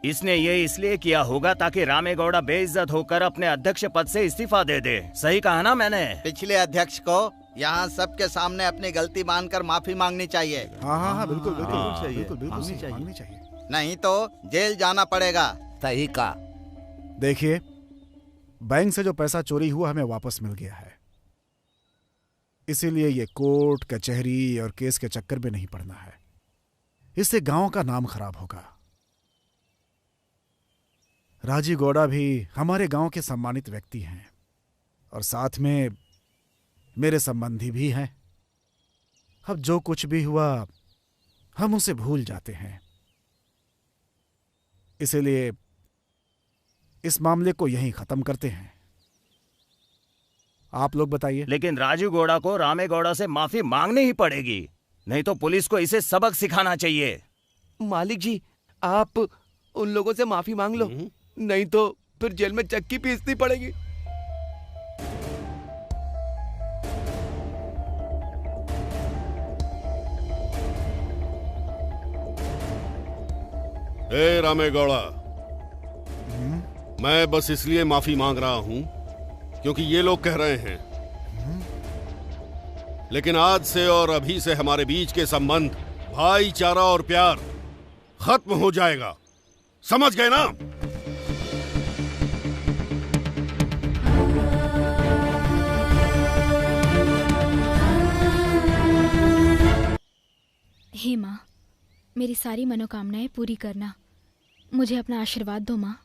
इसने ये इसलिए किया होगा ताकि रामे गौड़ा बेइज्जत होकर अपने अध्यक्ष पद से इस्तीफा दे दे। सही कहा ना मैंने? पिछले अध्यक्ष को यहाँ सबके सामने अपनी गलती मानकर माफी मांगनी चाहिए। हाँ, बिल्कुल मांगनी चाहिए। नहीं तो जेल जाना पड़ेगा। सही कहा। देखिए, बैंक से जो पैसा चोरी हुआ हमें वापस मिल गया है, इसीलिए ये कोर्ट कचहरी और केस के चक्कर में नहीं पड़ना है। इससे गांव का नाम खराब होगा। राजीव गौड़ा भी हमारे गांव के सम्मानित व्यक्ति हैं और साथ में मेरे संबंधी भी हैं। अब जो कुछ भी हुआ हम उसे भूल जाते हैं। इसीलिए इस मामले को यहीं खत्म करते हैं। आप लोग बताइए। लेकिन राजीव गौड़ा को रामे गौड़ा से माफी मांगनी ही पड़ेगी, नहीं तो पुलिस को इसे सबक सिखाना चाहिए। मालिक जी, आप उन लोगों से माफी मांग लो, नहीं तो फिर जेल में चक्की पीसनी पड़ेगी। ए रामे गौड़ा, मैं बस इसलिए माफी मांग रहा हूं क्योंकि ये लोग कह रहे हैं, लेकिन आज से और अभी से हमारे बीच के संबंध, भाईचारा और प्यार खत्म हो जाएगा। समझ गए ना? हे माँ, मेरी सारी मनोकामनाएं पूरी करना। मुझे अपना आशीर्वाद दो माँ।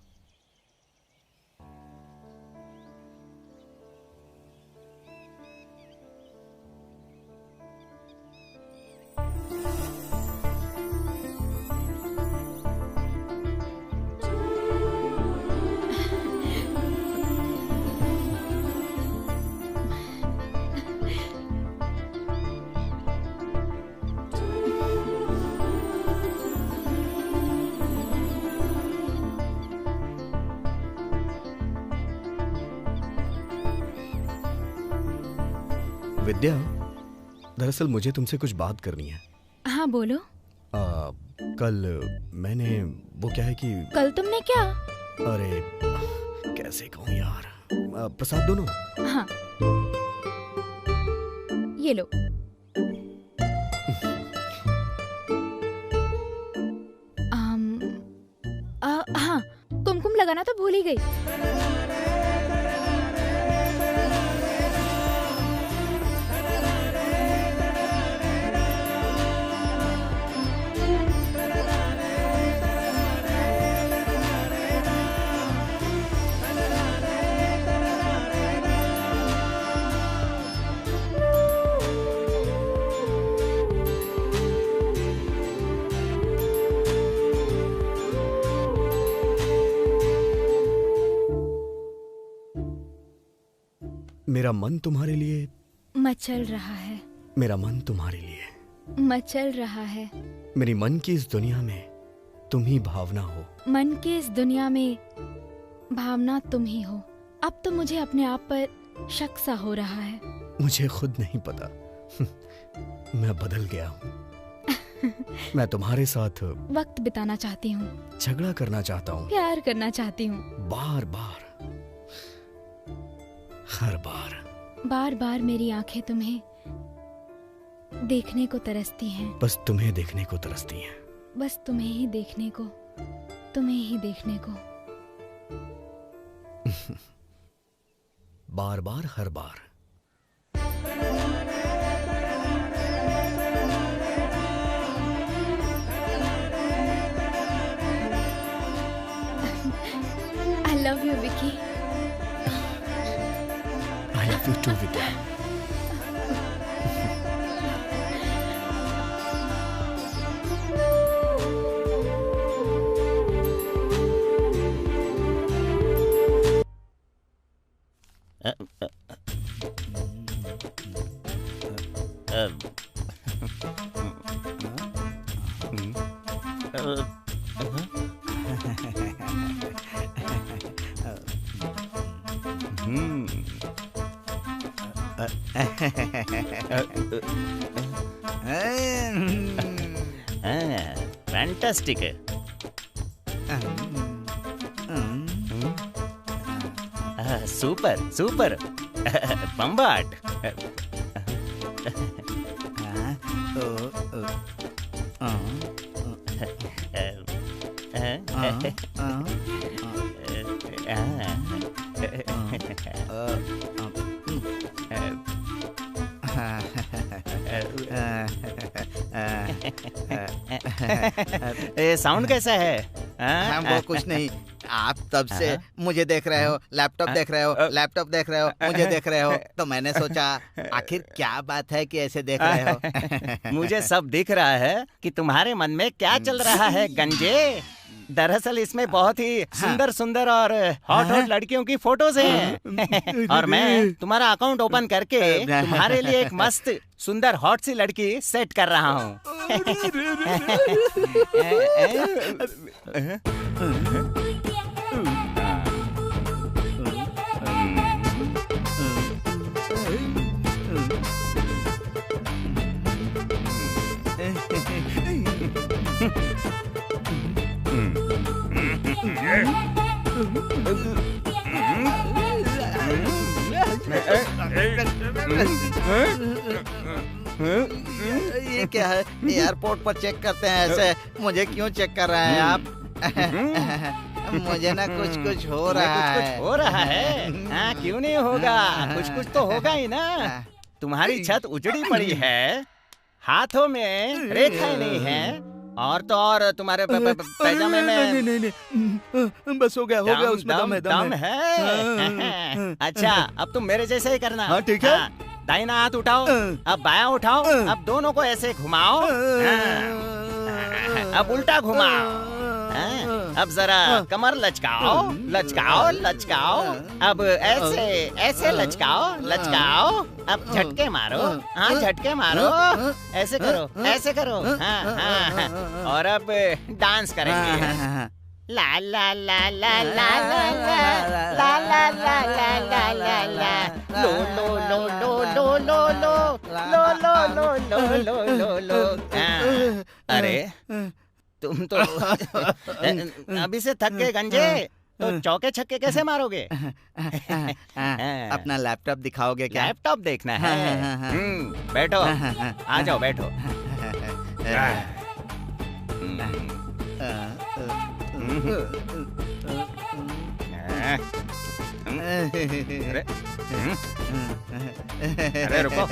विद्या, दरअसल मुझे तुमसे कुछ बात करनी है। हाँ बोलो। कल मैंने वो क्या है कि कल तुमने क्या? अरे कैसे कहूँ यार, प्रसाद दोनों। हाँ, ये लो। हाँ, कुमकुम लगाना तो भूल ही गई। मेरा मन तुम्हारे लिए मचल रहा है। मेरा मन तुम्हारे लिए मचल रहा है। मेरी मन की इस दुनिया में तुम ही भावना हो। मन की इस दुनिया में भावना तुम ही हो। अब तो मुझे अपने आप पर शक सा हो रहा है। मुझे खुद नहीं पता। मैं बदल गया हूँ। मैं तुम्हारे साथ वक्त बिताना चाहती हूँ, झगड़ा करना चाहता हूँ, प्यार करना चाहती हूँ, बार बार, हर बार। बार बार मेरी आंखें तुम्हें देखने को तरसती हैं। बस तुम्हें देखने को तरसती हैं। बस तुम्हें ही देखने को, तुम्हें ही देखने को। बार बार, हर बार। I love you, Vicky. I love you too, Vicky. Fantastic है। सुपर सुपर बम्बाट। साउंड कैसा है? वो कुछ नहीं। आप तब से मुझे देख रहे हो, लैपटॉप देख रहे हो, लैपटॉप देख रहे हो, मुझे देख रहे हो, तो मैंने सोचा आखिर क्या बात है कि ऐसे देख रहे हो। मुझे सब दिख रहा है कि तुम्हारे मन में क्या चल रहा है गंजे। दरअसल इसमें बहुत ही सुंदर सुंदर और हॉट हॉट लड़कियों की फोटोज हैं। और मैं तुम्हारा अकाउंट ओपन करके तुम्हारे लिए एक मस्त सुंदर हॉट सी लड़की सेट कर रहा हूँ। ये क्या है? एयरपोर्ट पर चेक करते हैं ऐसे। मुझे क्यों चेक कर रहे हैं आप? मुझे ना कुछ कुछ हो रहा है। कुछ हो रहा है? हाँ, क्यों नहीं होगा? कुछ कुछ तो होगा ही ना। तुम्हारी छत उजड़ी पड़ी है, हाथों में रेखाएं नहीं है, और तो और तुम्हारे पैजामे में नहीं, बस हो गया उसमें दम है। अच्छा, अब तुम मेरे जैसे ही करना। हाँ, ठीक है। दाहिना हाथ उठाओ, अब बायां उठाओ, अब दोनों को ऐसे घुमाओ, अब उल्टा घुमाओ। अब जरा कमर लचकाओ, लचकाओ, लचकाओ। अब ऐसे ऐसे लचकाओ, लचकाओ। अब झटके मारो, हाँ झटके मारो। ऐसे करो, ऐसे करो। हाँ हाँ। और अब डांस करेंगे। ला ला ला ला ला ला ला ला ला ला ला ला ला ला लो लो लो लो लो लो लो लो लो लो लो लो लो। अरे तुम तो अभी से थक गए गंजे। तो चौके छक्के कैसे मारोगे? अपना लैपटॉप दिखाओगे क्या? लैपटॉप देखना है? बैठो, आ जाओ बैठो। अरे रुको।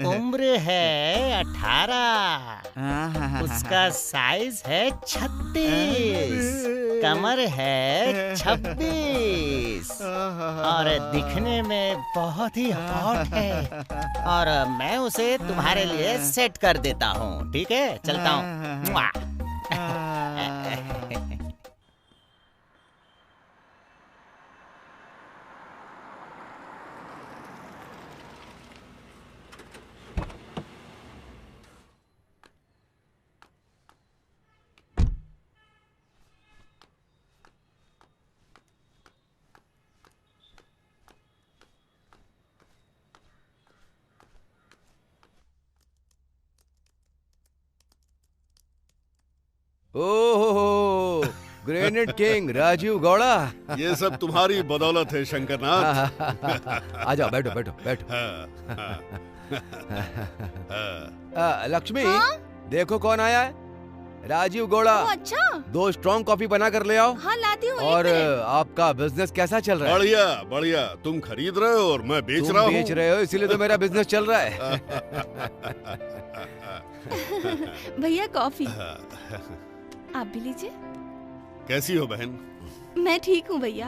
उम्र है 18, उसका साइज है 36, कमर है 26 और दिखने में बहुत ही हॉट है और मैं उसे तुम्हारे लिए सेट कर देता हूँ। ठीक है, चलता हूँ। ओहो, ग्रेनेड किंग राजीव गौड़ा। ये सब तुम्हारी बदौलत है शंकरनाथ। आ जाओ, बैठो बैठो बैठो। लक्ष्मी, देखो कौन आया है। राजीव गौड़ा। अच्छा, 2 स्ट्रॉन्ग कॉफी बना कर ले आओ। हाँ लाती हूँ। और आपका बिजनेस कैसा चल रहा है? बढ़िया बढ़िया, तुम खरीद रहे हो और मैं बेच रहा हूँ। बेच रहे हो, इसीलिए तो मेरा बिजनेस चल रहा है। भैया कॉफी आप भी लीजिए। कैसी हो बहन? मैं ठीक हूँ भैया,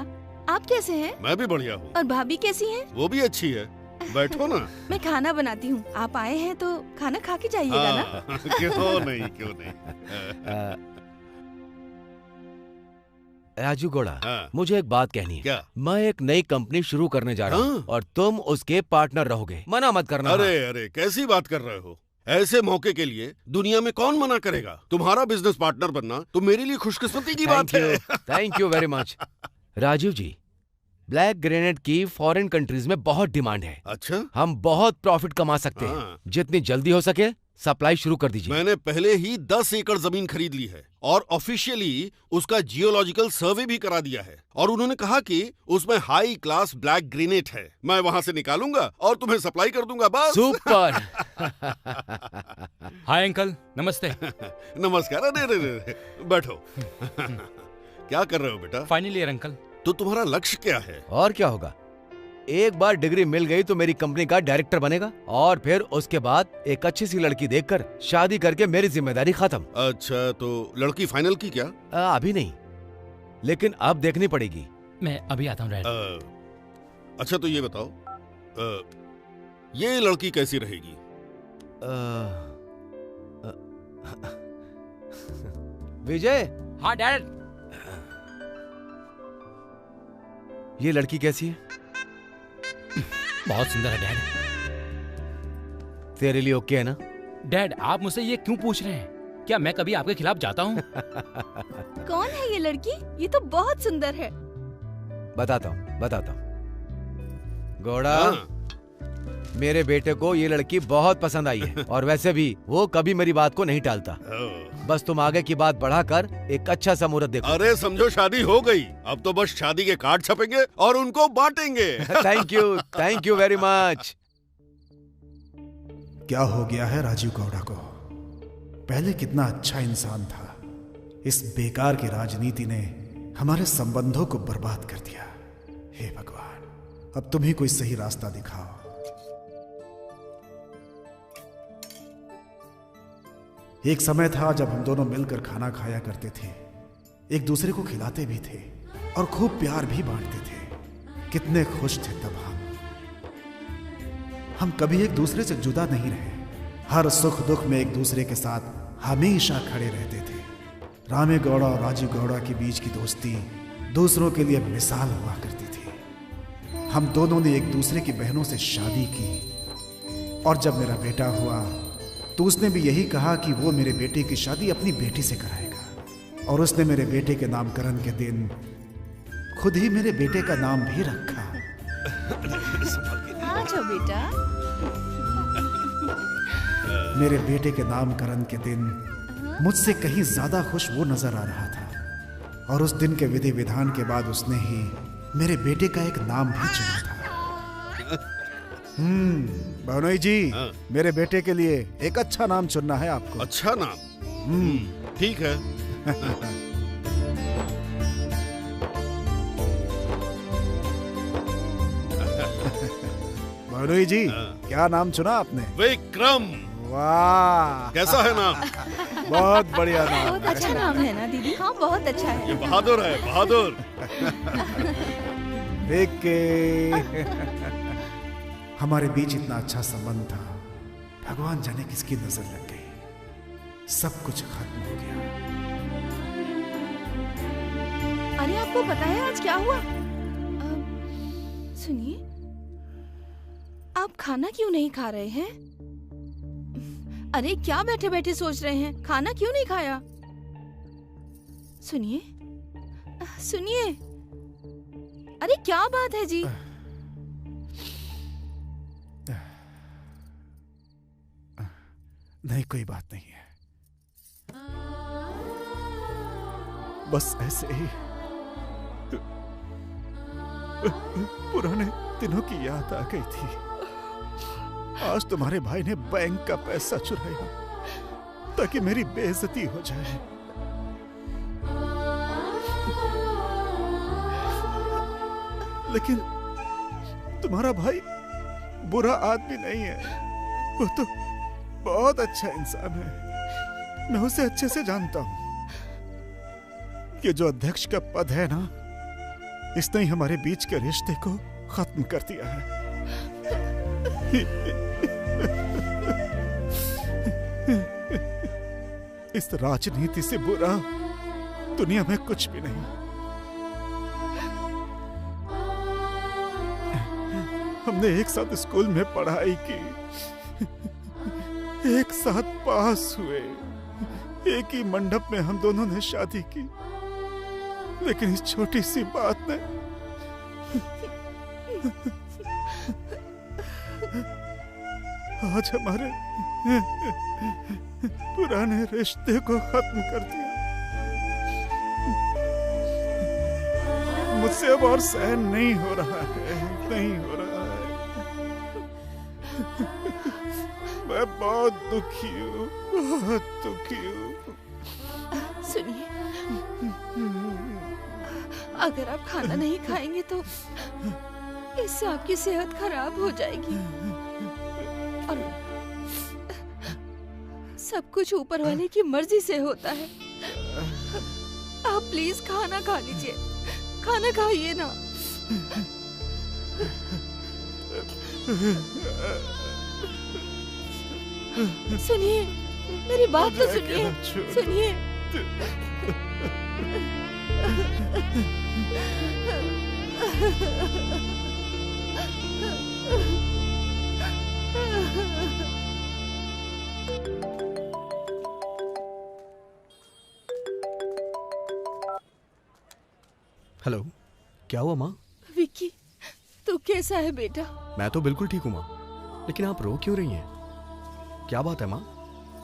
आप कैसे हैं? मैं भी बढ़िया हूँ। और भाभी कैसी हैं? वो भी अच्छी है। बैठो ना। मैं खाना बनाती हूँ, आप आए हैं तो खाना खा के जाइएगा ना। क्यों नहीं, क्यों नहीं। राजू गौड़ा, मुझे एक बात कहनी है। क्या? मैं एक नई कंपनी शुरू करने जा रहा हूँ और तुम उसके पार्टनर रहोगे। मना मत करना। अरे अरे, कैसी बात कर रहे हो? ऐसे मौके के लिए दुनिया में कौन मना करेगा? तुम्हारा बिजनेस पार्टनर बनना तो मेरे लिए खुशकिस्मती की बात है। Thank you very much. Rajiv ji, black grenade की फॉरेन कंट्रीज में बहुत डिमांड है। अच्छा, हम बहुत प्रॉफिट कमा सकते हैं। जितनी जल्दी हो सके सप्लाई शुरू कर दीजिए। मैंने पहले ही 10 एकड़ जमीन खरीद ली है और ऑफिशियली उसका जियोलॉजिकल सर्वे भी करा दिया है और उन्होंने कहा कि उसमें हाई क्लास ब्लैक ग्रेनेड है। मैं वहां से निकालूंगा और तुम्हें सप्लाई कर दूंगा। बस। सुपर। हाय अंकल, नमस्ते। नमस्कार। अरे अरे, बैठो। क्या कर रहे हो बेटा? Final year uncle. तो तुम्हारा लक्ष्य क्या है? और क्या होगा, एक बार डिग्री मिल गई तो मेरी कंपनी का डायरेक्टर बनेगा और फिर उसके बाद एक अच्छी सी लड़की देखकर शादी करके मेरी जिम्मेदारी खत्म। अच्छा, तो लड़की फाइनल की क्या? अभी नहीं, लेकिन अब देखनी पड़ेगी। मैं अभी आता हूँ। अच्छा, तो ये बताओ, ये लड़की कैसी रहेगी? विजय। हाँ डैड। ये लड़की कैसी है? बहुत सुंदर है डैड। तेरे लिए ओके है ना? डैड, आप मुझसे ये क्यों पूछ रहे हैं? क्या मैं कभी आपके खिलाफ जाता हूँ? कौन है ये लड़की? ये तो बहुत सुंदर है। बताता हूँ बताता हूँ। गौड़ा, मेरे बेटे को ये लड़की बहुत पसंद आई है और वैसे भी वो कभी मेरी बात को नहीं टालता। बस तुम आगे की बात बढ़ाकर एक अच्छा सा मुहूर्त देखो। अरे समझो शादी हो गई, अब तो बस शादी के कार्ड छपेंगे और उनको बांटेंगे। Thank you very much. क्या हो गया है राजीव गौड़ा को? पहले कितना अच्छा इंसान था, इस बेकार की राजनीति ने हमारे संबंधों को बर्बाद कर दिया। हे भगवान, अब तुम ही कोई सही रास्ता दिखाओ। एक समय था जब हम दोनों मिलकर खाना खाया करते थे, एक दूसरे को खिलाते भी थे और खूब प्यार भी बांटते थे। कितने खुश थे तब हम कभी एक दूसरे से जुदा नहीं रहे। हर सुख दुख में एक दूसरे के साथ हमेशा खड़े रहते थे। रामे गौड़ा और राजीव गौड़ा के बीच की दोस्ती दूसरों के लिए मिसाल हुआ करती थी। हम दोनों ने एक दूसरे की बहनों से शादी की और जब मेरा बेटा हुआ तो उसने भी यही कहा कि वो मेरे बेटे की शादी अपनी बेटी से कराएगा और उसने मेरे बेटे के नामकरण के दिन खुद ही मेरे बेटे का नाम भी रखा। अच्छा बेटा। मेरे बेटे के नामकरण के दिन मुझसे कहीं ज्यादा खुश वो नजर आ रहा था। और उस दिन के विधि विधान के बाद उसने ही मेरे बेटे का एक नाम भी चुना था। भानोई जी, मेरे बेटे के लिए एक अच्छा नाम चुनना है आपको। अच्छा नाम? ठीक है। भानोई जी, क्या नाम चुना आपने? विक्रम। वाह, कैसा है नाम? बहुत बढ़िया नाम। बहुत अच्छा नाम है ना दीदी? हाँ, बहुत अच्छा है। ये बहादुर है, बहादुर। हमारे बीच इतना अच्छा संबंध था, भगवान जाने किसकी नजर लग गई, सब कुछ खत्म हो गया। अरे आपको पता है आज क्या हुआ? सुनिए, आप खाना क्यों नहीं खा रहे हैं? अरे क्या बैठे बैठे सोच रहे हैं? खाना क्यों नहीं खाया? सुनिए, सुनिए। अरे क्या बात है जी? नहीं, कोई बात नहीं है, बस ऐसे ही पुराने दिनों की याद आ गई थी। आज तुम्हारे भाई ने बैंक का पैसा चुराया ताकि मेरी बेइज्जती हो जाए। लेकिन तुम्हारा भाई बुरा आदमी नहीं है, वो तो बहुत अच्छा इंसान है। मैं उसे अच्छे से जानता हूं। ये जो अध्यक्ष का पद है ना, इसने ही हमारे बीच के रिश्ते को खत्म कर दिया है। इस राजनीति से बुरा दुनिया में कुछ भी नहीं। हमने एक साथ स्कूल में पढ़ाई की, एक साथ पास हुए, एक ही मंडप में हम दोनों ने शादी की, लेकिन इस छोटी सी बात ने आज हमारे पुराने रिश्ते को खत्म कर दिया। मुझसे अब और सहन नहीं हो रहा है, नहीं हो रहा है। मैं बहुत दुखी हूँ, बहुत दुखी हूँ। सुनिए, अगर आप खाना नहीं खाएंगे तो इससे आपकी सेहत खराब हो जाएगी, और सब कुछ ऊपर वाले की मर्जी से होता है। आप प्लीज खाना खा लीजिए, खाना खाइए ना। सुनिए, मेरी बात तो सुनिए, सुनिए। हेलो, क्या हुआ माँ? विक्की, तू कैसा है बेटा? मैं तो बिल्कुल ठीक हूँ माँ, लेकिन आप रो क्यों रही हैं? क्या बात है माँ?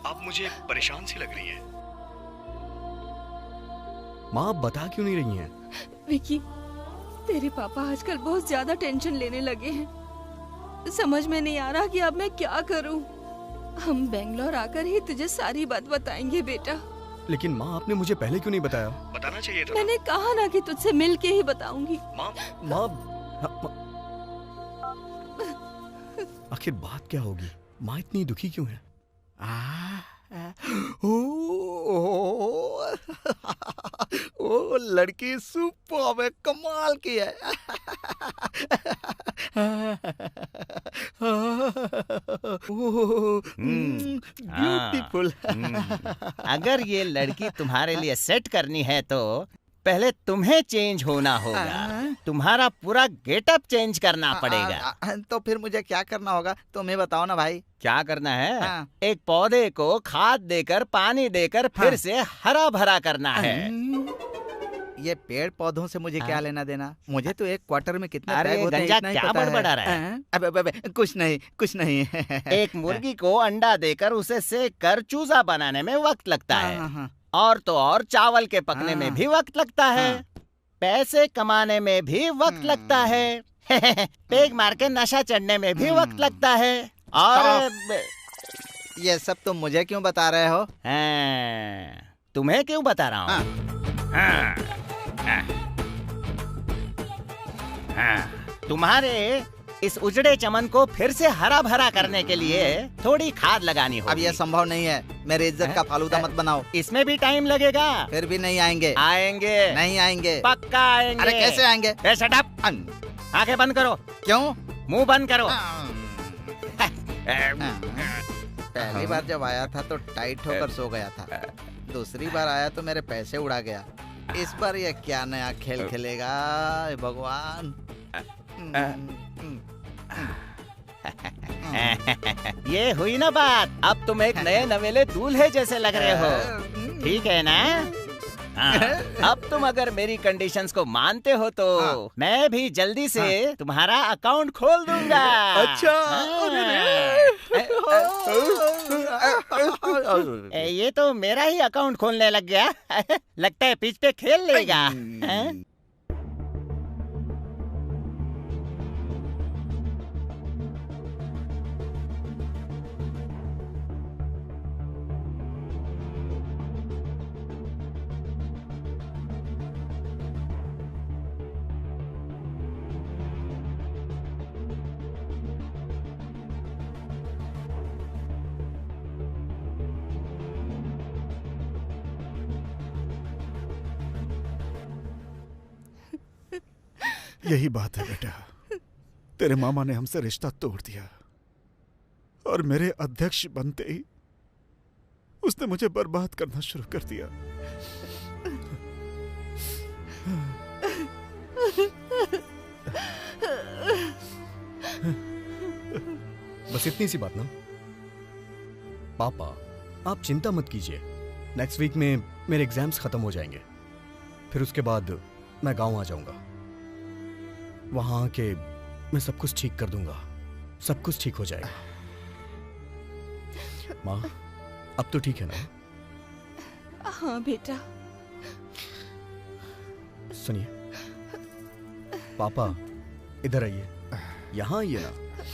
आप मुझे परेशान सी लग रही हैं। माँ, आप बता क्यों नहीं रही हैं? विक्की, तेरे पापा आजकल बहुत ज्यादा टेंशन लेने लगे हैं। समझ में नहीं आ रहा कि अब मैं क्या करूं। हम बेंगलोर आकर ही तुझे सारी बात बताएंगे बेटा। लेकिन माँ, आपने मुझे पहले क्यों नहीं बताया? बताना चाहिए था। मैंने कहा ना कि तुझसे मिल के ही बताऊंगी। माँ, आखिर बात क्या होगी? माँ इतनी दुखी क्यों है? ओ लड़की सुपर है, कमाल की है। ब्यूटीफुल। अगर ये लड़की तुम्हारे लिए सेट करनी है तो पहले तुम्हें चेंज होना होगा। तुम्हारा पूरा गेटअप चेंज करना पड़ेगा। तो फिर मुझे क्या करना होगा, तुम्हें बताओ ना भाई। क्या करना है? एक पौधे को खाद देकर, पानी देकर फिर से हरा भरा करना है। ये पेड़ पौधों से मुझे क्या लेना देना? मुझे तो एक क्वार्टर में कितने अरे बैग होते हैं गंजा इतना ही क्या पता है। बड़बड़ा रहा है? अबे कुछ नहीं एक मुर्गी को अंडा देकर उसे सेक कर चूजा बनाने में वक्त लगता है, और तो और चावल के पकने में भी वक्त लगता है, पैसे कमाने में भी वक्त लगता है, पेग मार के नशा चढ़ने में भी वक्त लगता है, और ये सब तुम मुझे क्यों बता रहे हो? तुम्हें क्यों बता रहा हूँ? तुम्हारे इस उजड़े चमन को फिर से हरा भरा करने के लिए थोड़ी खाद लगानी होगी। अब ये संभव नहीं है, मेरी इज्जत का फालूदा मत बनाओ। इसमें भी टाइम लगेगा। फिर भी नहीं आएंगे। आएंगे। नहीं आएंगे। पक्का आएंगे। अरे कैसे आएंगे? Shut up. आंखें बंद करो। क्यों? मुंह बंद करो। पहली बार जब आया था तो टाइट होकर सो गया था, दूसरी बार आया तो मेरे पैसे उड़ा गया, इस बार ये क्या नया खेल खेलेगा भगवान? ये हुई ना बात। अब तुम एक नए नवेले दूल्हे जैसे लग रहे हो, ठीक है ना? अब तुम अगर मेरी कंडीशंस को मानते हो तो मैं भी जल्दी से तुम्हारा अकाउंट खोल दूंगा। अच्छा। ये तो मेरा ही अकाउंट खोलने लग गया। लगता है पिच पे खेल लेगा। यही बात है बेटा, तेरे मामा ने हमसे रिश्ता तोड़ दिया और मेरे अध्यक्ष बनते ही उसने मुझे बर्बाद करना शुरू कर दिया। बस इतनी सी बात ना। पापा आप चिंता मत कीजिए, नेक्स्ट वीक में मेरे एग्जाम्स खत्म हो जाएंगे, फिर उसके बाद मैं गांव आ जाऊंगा। वहां आके मैं सब कुछ ठीक कर दूंगा, सब कुछ ठीक हो जाएगा। माँ अब तो ठीक है ना? हाँ बेटा। सुनिए पापा, इधर आइए, यहाँ आइए ना।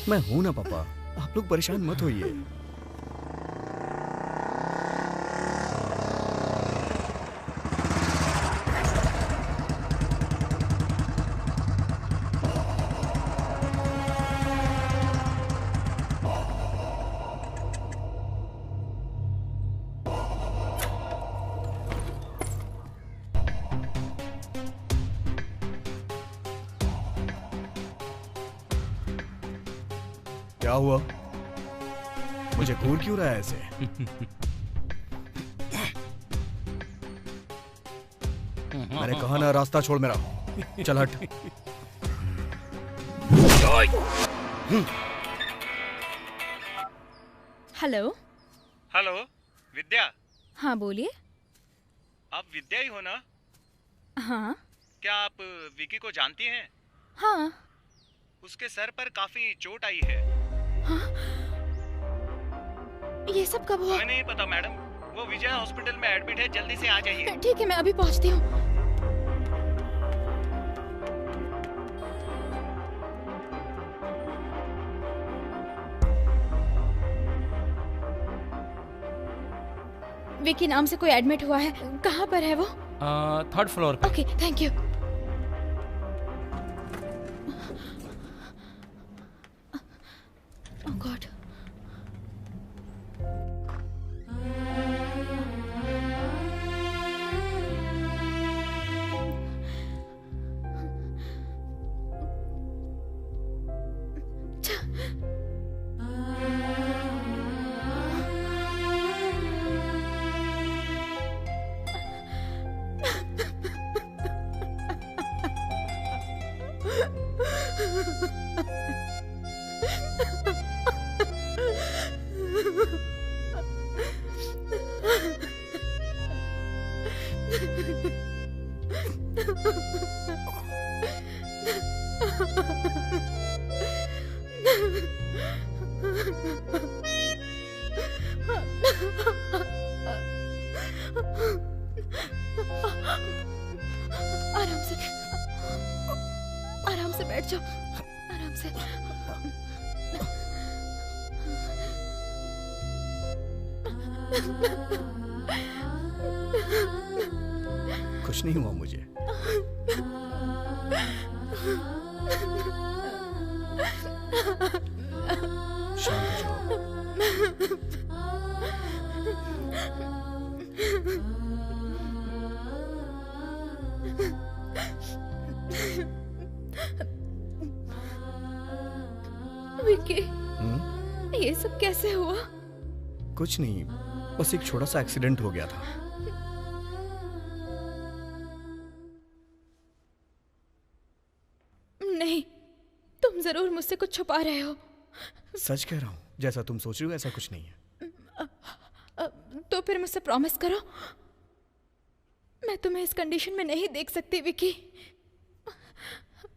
मैं हूं ना पापा, आप लोग परेशान मत होइए। क्या हुआ? मुझे घूर क्यों रहा है ऐसे? मैंने कहा ना रास्ता छोड़ मेरा, चल हट। हेलो। हेलो विद्या। हाँ बोलिए। आप विद्या ही हो ना? हाँ। क्या आप विकी को जानती हैं? हाँ। उसके सर पर काफी चोट आई है। हाँ? ये सब कब हुआ? हमें नहीं पता मैडम, वो विजय हॉस्पिटल में एडमिट है, जल्दी से आ जाइए। ठीक है मैं अभी पहुंचती हूँ। विकी नाम से कोई एडमिट हुआ है, कहाँ पर है वो? 3rd फ्लोर पे। Okay thank you. Oh God. आराम से बैठ जाओ, आराम से। कुछ नहीं हुआ मुझे। शांत हो जाओ। विकी, ये सब कैसे हुआ? कुछ नहीं, बस एक छोटा सा एक्सीडेंट हो गया था। नहीं, तुम जरूर मुझसे कुछ छुपा रहे हो। सच कह रहा हूँ, जैसा तुम सोच रही हो ऐसा कुछ नहीं है। तो फिर मुझसे प्रॉमिस करो, मैं तुम्हें इस कंडीशन में नहीं देख सकती विकी।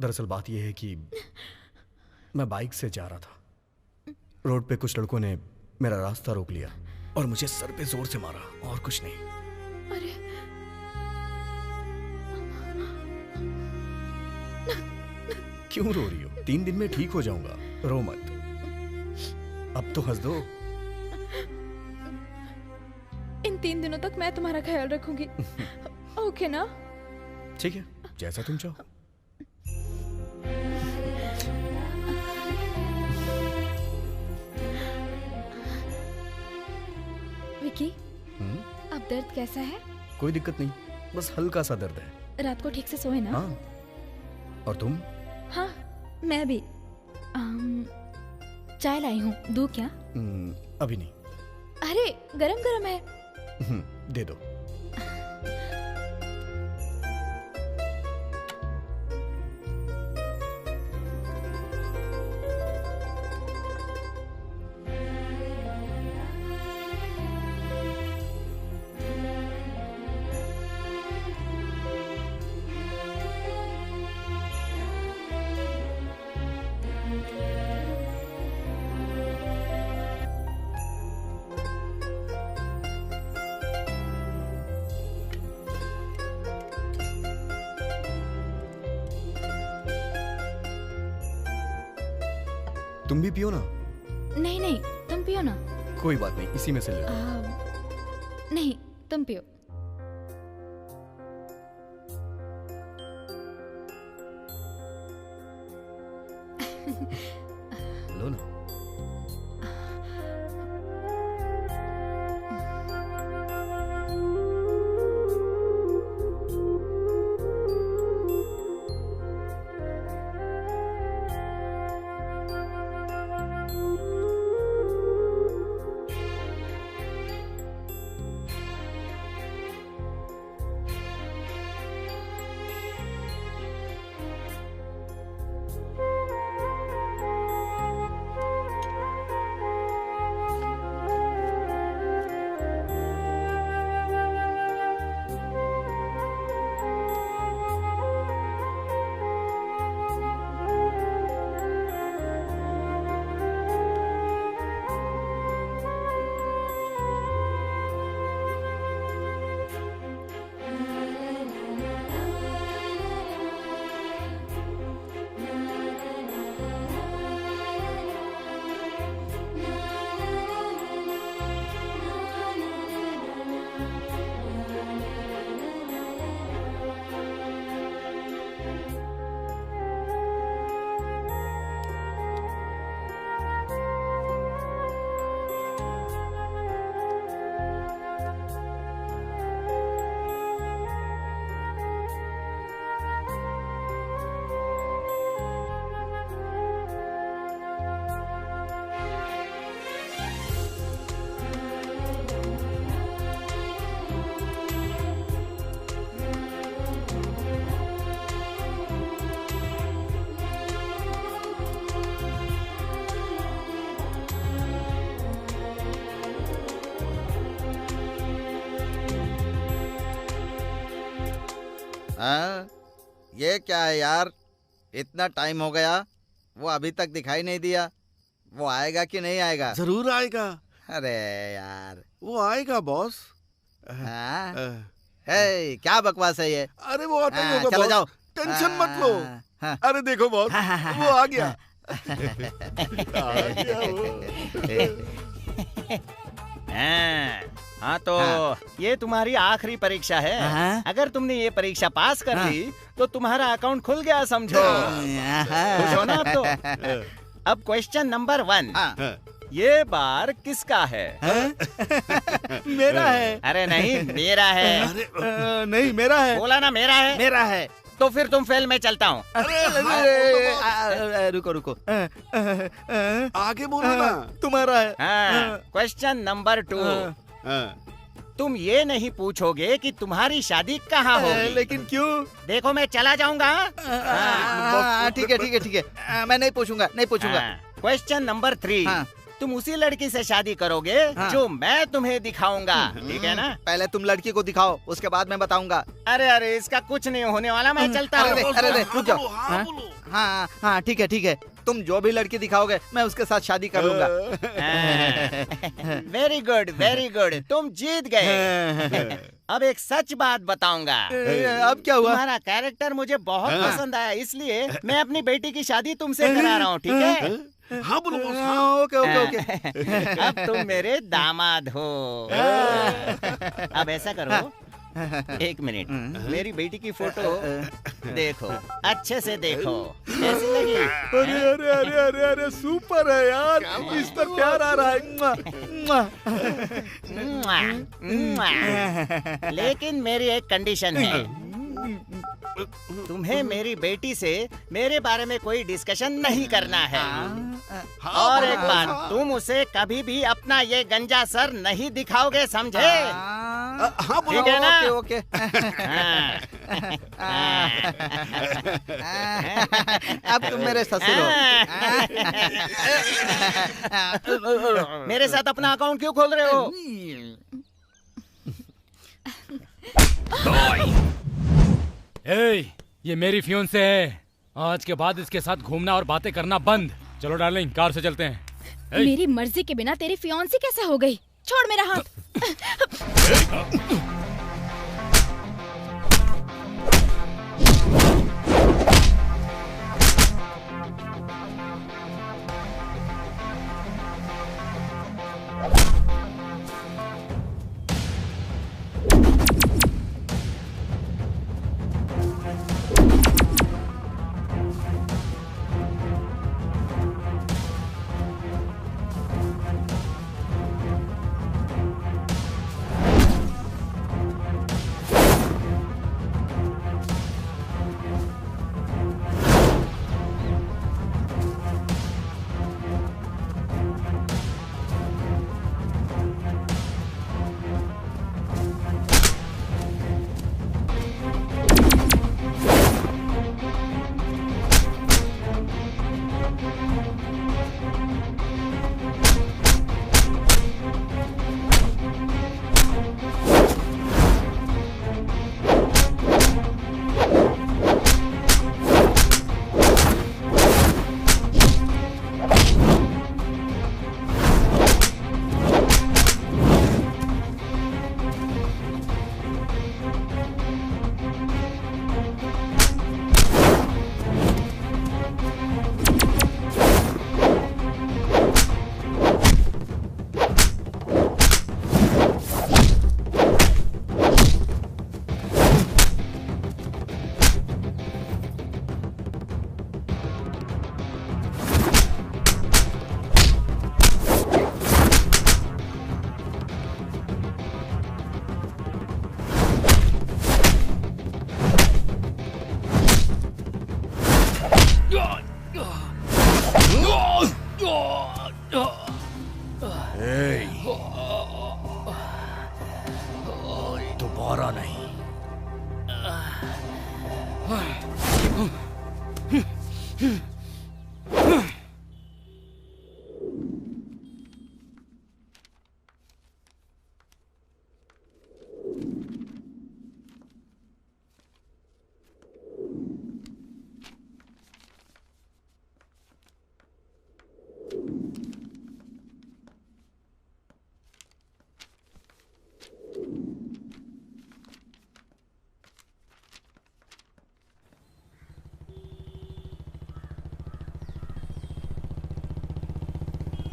दरअसल बात यह है कि मैं बाइक से जा रहा था, रोड पे कुछ लड़कों ने मेरा रास्ता रोक लिया और मुझे सर पे जोर से मारा, और कुछ नहीं। अरे क्यों रो रही हो? 3 दिन में ठीक हो जाऊंगा, रो मत। अब तो हंस दो। इन 3 दिनों तक मैं तुम्हारा ख्याल रखूंगी। ओके ना? ठीक है, जैसा तुम चाहो। विकी, अब दर्द कैसा है? कोई दिक्कत नहीं, बस हल्का सा दर्द है। रात को ठीक से सोए ना? हाँ। और तुम? हाँ, मैं भी। चाय लाई हूँ, दूँ क्या? अभी नहीं। अरे गरम गरम है। दे दो। तुम भी पियो ना। नहीं नहीं, तुम पियो ना। कोई बात नहीं, इसी में से ले लो। नहीं, तुम पियो। लो ना। हाँ, ये क्या है यार, इतना टाइम हो गया, वो अभी तक दिखाई नहीं दिया। वो आएगा कि नहीं आएगा? जरूर आएगा। अरे यार, वो आएगा बॉस। हाँ? हे, क्या बकवास है ये? अरे वो आता ही होगा चलो बॉस। जाओ। टेंशन मत लो। अरे देखो बॉस, वो आ गया। हाँ तो ये तुम्हारी आखिरी परीक्षा है। अगर तुमने ये परीक्षा पास कर ली तो तुम्हारा अकाउंट खुल गया समझो। खुश हो ना आप तो? अब क्वेश्चन नंबर 1, ये बार किसका है? मेरा है। अरे नहीं, मेरा है। नहीं, मेरा है। बोला ना मेरा है। मेरा है। तो फिर तुम फेल, मैं चलता हूँ। रुको रुको, आगे बोलो ना। तुम्हारा है। क्वेश्चन नंबर 2, तुम ये नहीं पूछोगे कि तुम्हारी शादी कहाँ होगी। लेकिन क्यों? देखो मैं चला जाऊंगा। ठीक है ठीक है ठीक है, मैं नहीं पूछूंगा, नहीं पूछूंगा। क्वेश्चन नंबर 3, तुम उसी लड़की से शादी करोगे जो मैं तुम्हें दिखाऊंगा, ठीक है ना? पहले तुम लड़की को दिखाओ, उसके बाद मैं बताऊंगा। अरे इसका कुछ नहीं होने वाला, मैं चलता हूँ। अरे रुक जाओ। हाँ ठीक है ठीक है, तुम जो भी लड़की दिखाओगे मैं उसके साथ शादी कर लूंगा। वेरी गुड वेरी गुड, तुम जीत गए। अब एक सच बात बताऊंगा। अब क्या हुआ? तुम्हारा कैरेक्टर मुझे बहुत पसंद आया, इसलिए मैं अपनी बेटी की शादी तुमसे करा रहा हूँ, ठीक है? हाँ बोलो बॉस। Okay okay okay. अब तुम मेरे दामाद हो। अब ऐसा करो, 1 मिनट, मेरी बेटी की फोटो देखो, अच्छे से देखो, कैसी लगी? अरे अरे अरे अरे अरे सुपर है यार, इस पर प्यार आ रहा है। लेकिन मेरी एक कंडीशन है, तुम्हें मेरी बेटी से मेरे बारे में कोई डिस्कशन नहीं करना है। और एक बात, तुम उसे कभी भी अपना ये गंजा सर नहीं दिखाओगे, समझे? ठीक है ना? ओके अब तुम मेरे ससुर हो। मेरे साथ अपना अकाउंट क्यों खोल रहे हो? ये मेरी फियोंसे है, आज के बाद इसके साथ घूमना और बातें करना बंद। चलो डार्लिंग, कार से चलते हैं। मेरी मर्जी के बिना तेरी फियोंसी कैसे हो गई? छोड़ मेरा हाथ।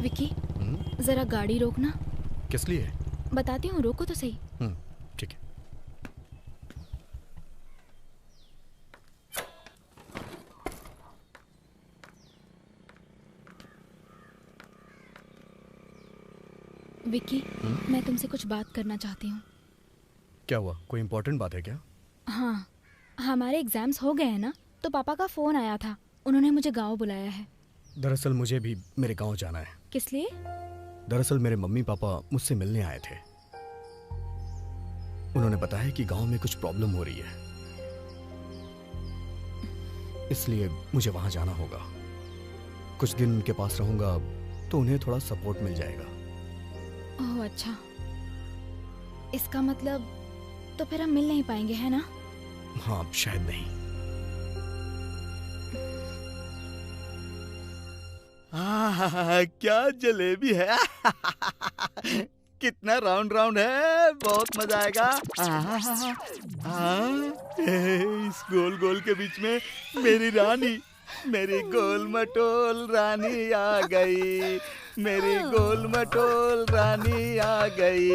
विकी, जरा गाड़ी रोकना। किस लिए? बताती हूँ, रोको तो सही। ठीक है। विकी, मैं तुमसे कुछ बात करना चाहती हूँ। क्या हुआ? कोई इम्पोर्टेंट बात है क्या? हाँ, हमारे एग्जाम्स हो गए हैं ना, तो पापा का फोन आया था। उन्होंने मुझे गांव बुलाया है। दरअसल मुझे भी मेरे गांव जाना है। किस लिए? दरअसल मेरे मम्मी पापा मुझसे मिलने आए थे। उन्होंने बताया कि गांव में कुछ प्रॉब्लम हो रही है, इसलिए मुझे वहां जाना होगा। कुछ दिन उनके पास रहूंगा तो उन्हें थोड़ा सपोर्ट मिल जाएगा। ओह अच्छा, इसका मतलब तो फिर हम मिल नहीं पाएंगे, है ना? हाँ, शायद नहीं। क्या जलेबी है। कितना राउंड राउंड है, बहुत मजा आएगा। इस गोल गोल के बीच में मेरी रानी, मेरी गोल मटोल रानी आ गई, मेरी गोल मटोल रानी आ गई।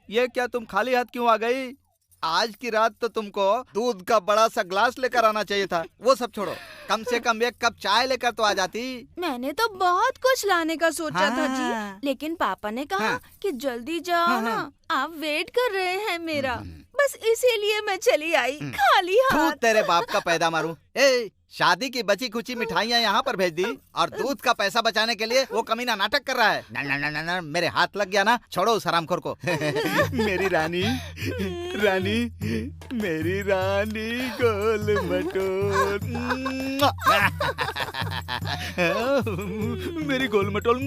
ये क्या, तुम खाली हाथ क्यों आ गई? आज की रात तो तुमको दूध का बड़ा सा ग्लास लेकर आना चाहिए था। वो सब छोड़ो, कम से कम एक कप चाय लेकर तो आ जाती। मैंने तो बहुत कुछ लाने का सोचा था जी, लेकिन पापा ने कहा कि जल्दी जाओ ना, आप वेट कर रहे हैं मेरा, बस इसीलिए मैं चली आई खाली हाथ। तेरे बाप का पैदा मारूं। शादी की बची खुची मिठाइयाँ यहाँ पर भेज दी और दूध का पैसा बचाने के लिए वो कमीना नाटक कर रहा है। ना, ना, ना, ना, ना, मेरे हाथ लग गया ना, छोड़ो उस हरामखोर को। मेरी रानी, रानी, मेरी रानी गोल मटोल, मेरी गोल मटोल।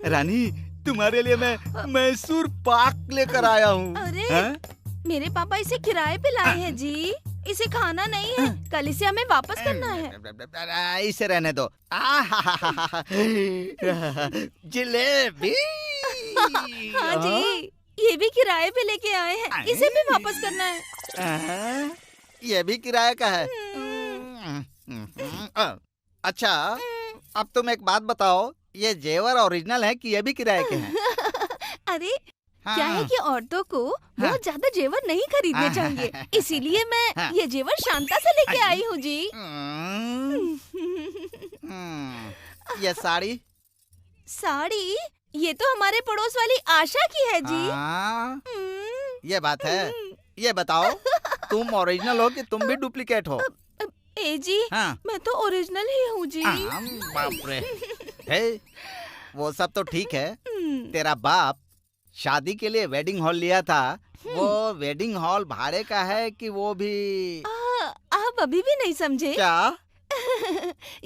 रानी, तुम्हारे लिए मैं मैसूर पाक लेकर आया हूँ। अरे मेरे पापा इसे किराए पे लाए हैं जी, इसे खाना नहीं है, कल इसे हमें वापस करना है। इसे रहने दो। जलेबी। हाँ जी, ये भी किराए पे लेके आए हैं, इसे भी वापस करना है। ये भी किराए का है। अच्छा, अब तुम एक बात बताओ, ये जेवर ओरिजिनल है कि ये भी किराए के हैं? अरे क्या है कि औरतों को बहुत ज्यादा जेवर नहीं खरीदने चाहिए, इसीलिए मैं ये जेवर शांता से लेके आई हूँ जी। ये साड़ी? साड़ी? ये तो हमारे पड़ोस वाली आशा की है जी। ये बात है। ये बताओ, तुम ओरिजिनल हो कि तुम भी डुप्लीकेट हो? ए जी, मैं तो ओरिजिनल ही हूँ जी। बाप रे। वो सब तो ठीक है, तेरा बाप शादी के लिए वेडिंग हॉल लिया था, वो वेडिंग हॉल भाड़े का है कि वो भी? आप अभी भी नहीं समझे क्या?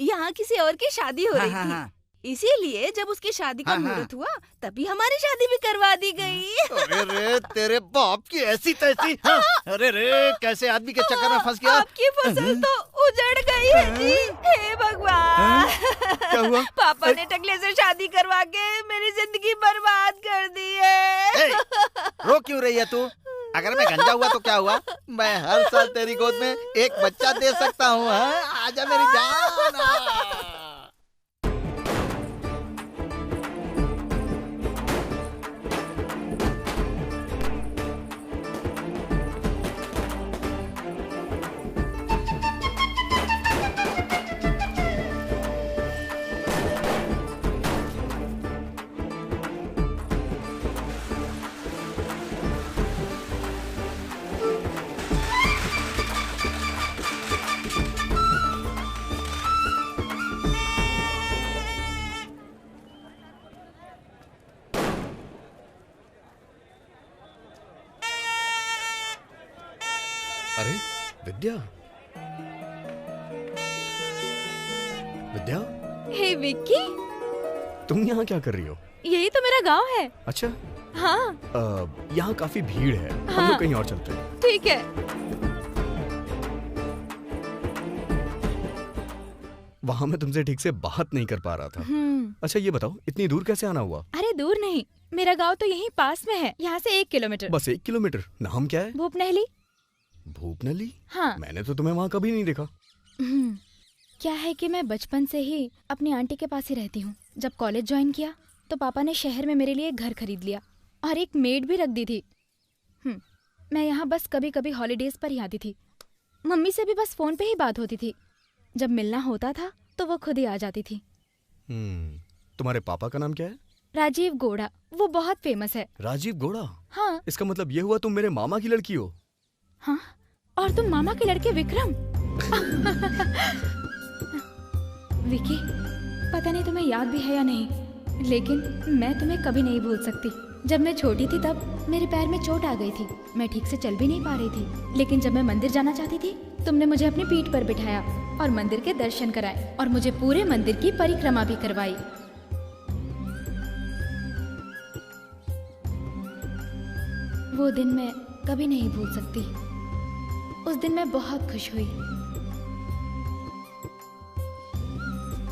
यहाँ किसी और की शादी हो रही थी, इसीलिए जब उसकी शादी का मुहूर्त हुआ तभी हमारी शादी भी करवा दी गई। अरे रे, तेरे बाप की ऐसी तैसी। अरे रे, कैसे आदमी के चक्कर में फंस गया। आपकी फसल तो उजड़ गई है जी। हे भगवान, क्या हुआ? पापा ने टकले से शादी करवा के मेरी जिंदगी बर्बाद कर दी है। रो क्यों रही है तू? अगर मैं गंजा हुआ तो क्या हुआ? मैं हर साल तेरी गोद में एक बच्चा दे सकता हूँ। आजा मेरी जान। अरे विद्या, विद्या, हे विक्की, तुम यहाँ क्या कर रही हो? यही तो मेरा गांव है। अच्छा। हाँ। यहाँ काफी भीड़ है, हाँ। हम लोग कहीं और चलते हैं। ठीक है। वहाँ मैं तुमसे ठीक से बात नहीं कर पा रहा था। अच्छा ये बताओ, इतनी दूर कैसे आना हुआ? अरे दूर नहीं, मेरा गांव तो यहीं पास में है, यहाँ से 1 किलोमीटर। बस 1 किलोमीटर? नाम क्या है? भूपनहली। भूपनली? हाँ। मैंने तो तुम्हें वहाँ कभी नहीं देखा। क्या है कि मैं बचपन से ही अपनी आंटी के पास ही रहती हूँ। जब कॉलेज ज्वाइन किया तो पापा ने शहर में मेरे लिए एक घर खरीद लिया और एक मेड भी रख दी थी। मैं यहाँ बस कभी कभी हॉलीडेज पर ही आती थी। मम्मी से भी बस फोन पे ही बात होती थी। जब मिलना होता था तो वो खुद ही आ जाती थी। तुम्हारे पापा का नाम क्या है? राजीव गौड़ा। वो बहुत फेमस है। राजीव गौड़ा? हाँ। इसका मतलब ये हुआ तुम मेरे मामा की लड़की हो। हाँ, और तुम मामा के लड़के विक्रम। विकी, पता नहीं तुम्हें याद भी है या नहीं, लेकिन मैं तुम्हें कभी नहीं भूल सकती। जब मैं छोटी थी तब मेरे पैर में चोट आ गई थी। मैं ठीक से चल भी नहीं पा रही थी, लेकिन जब मैं मंदिर जाना चाहती थी तुमने मुझे अपनी पीठ पर बिठाया और मंदिर के दर्शन कराए और मुझे पूरे मंदिर की परिक्रमा भी करवाई। वो दिन मैं कभी नहीं भूल सकती। उस दिन मैं बहुत खुश हुई।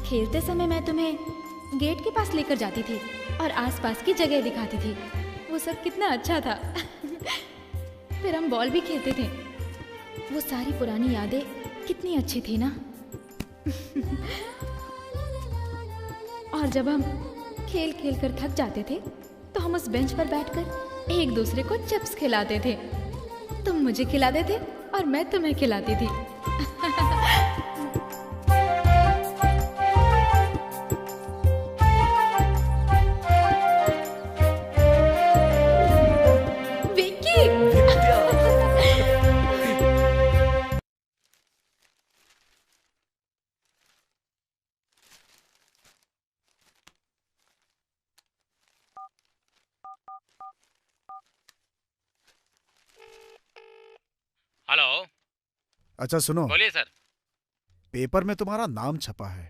खेलते समय मैं तुम्हें गेट के पास लेकर जाती थी और आसपास की जगह दिखाती थी। वो सब कितना अच्छा था। फिर हम बॉल भी खेलते थे। वो सारी पुरानी यादें कितनी अच्छी थी ना। और जब हम खेल खेल कर थक जाते थे तो हम उस बेंच पर बैठकर एक दूसरे को चिप्स खिलाते थे। तुम मुझे खिलाते थे और मैं तुम्हें खिलाती थी। हेलो। अच्छा सुनो, बोलिए सर। पेपर में तुम्हारा नाम छपा है।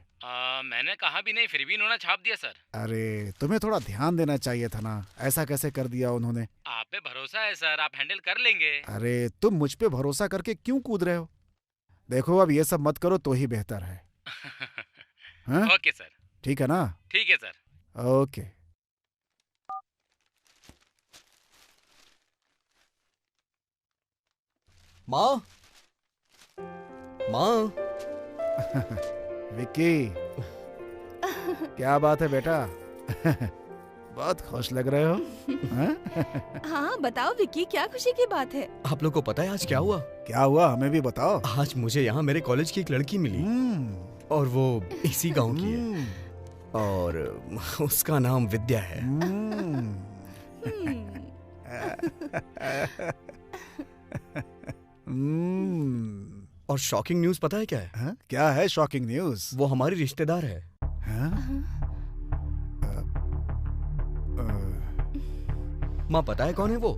मैंने कहा भी नहीं, फिर भी इन्होंने छाप दिया सर। अरे तुम्हें थोड़ा ध्यान देना चाहिए था ना। ऐसा कैसे कर दिया उन्होंने? आप पे भरोसा है सर, आप हैंडल कर लेंगे। अरे तुम मुझ पे भरोसा करके क्यों कूद रहे हो? देखो अब ये सब मत करो तो ही बेहतर है। हाँ? Okay sir. ठीक है ना? ठीक है सर। ओके। माँ, माँ। विक्की, क्या बात है बेटा? बहुत खुश लग रहे हो। हाँ बताओ विक्की, क्या खुशी की बात है? आप लोग को पता है आज क्या हुआ? क्या हुआ हमें भी बताओ। आज मुझे यहाँ मेरे कॉलेज की एक लड़की मिली और वो इसी गांव की है और उसका नाम विद्या है। और शॉकिंग न्यूज पता है क्या है? हा? क्या है शॉकिंग न्यूज? वो हमारी रिश्तेदार है। माँ पता है कौन है वो?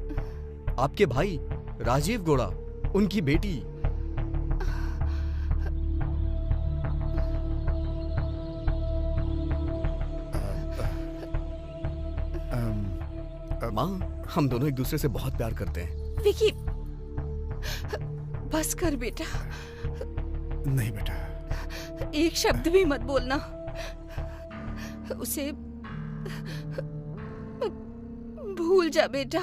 आपके भाई राजीव गौड़ा, उनकी बेटी। माँ, हम दोनों एक दूसरे से बहुत प्यार करते हैं। विकी, बस कर बेटा। नहीं बेटा, एक शब्द भी मत बोलना। उसे भूल जा बेटा,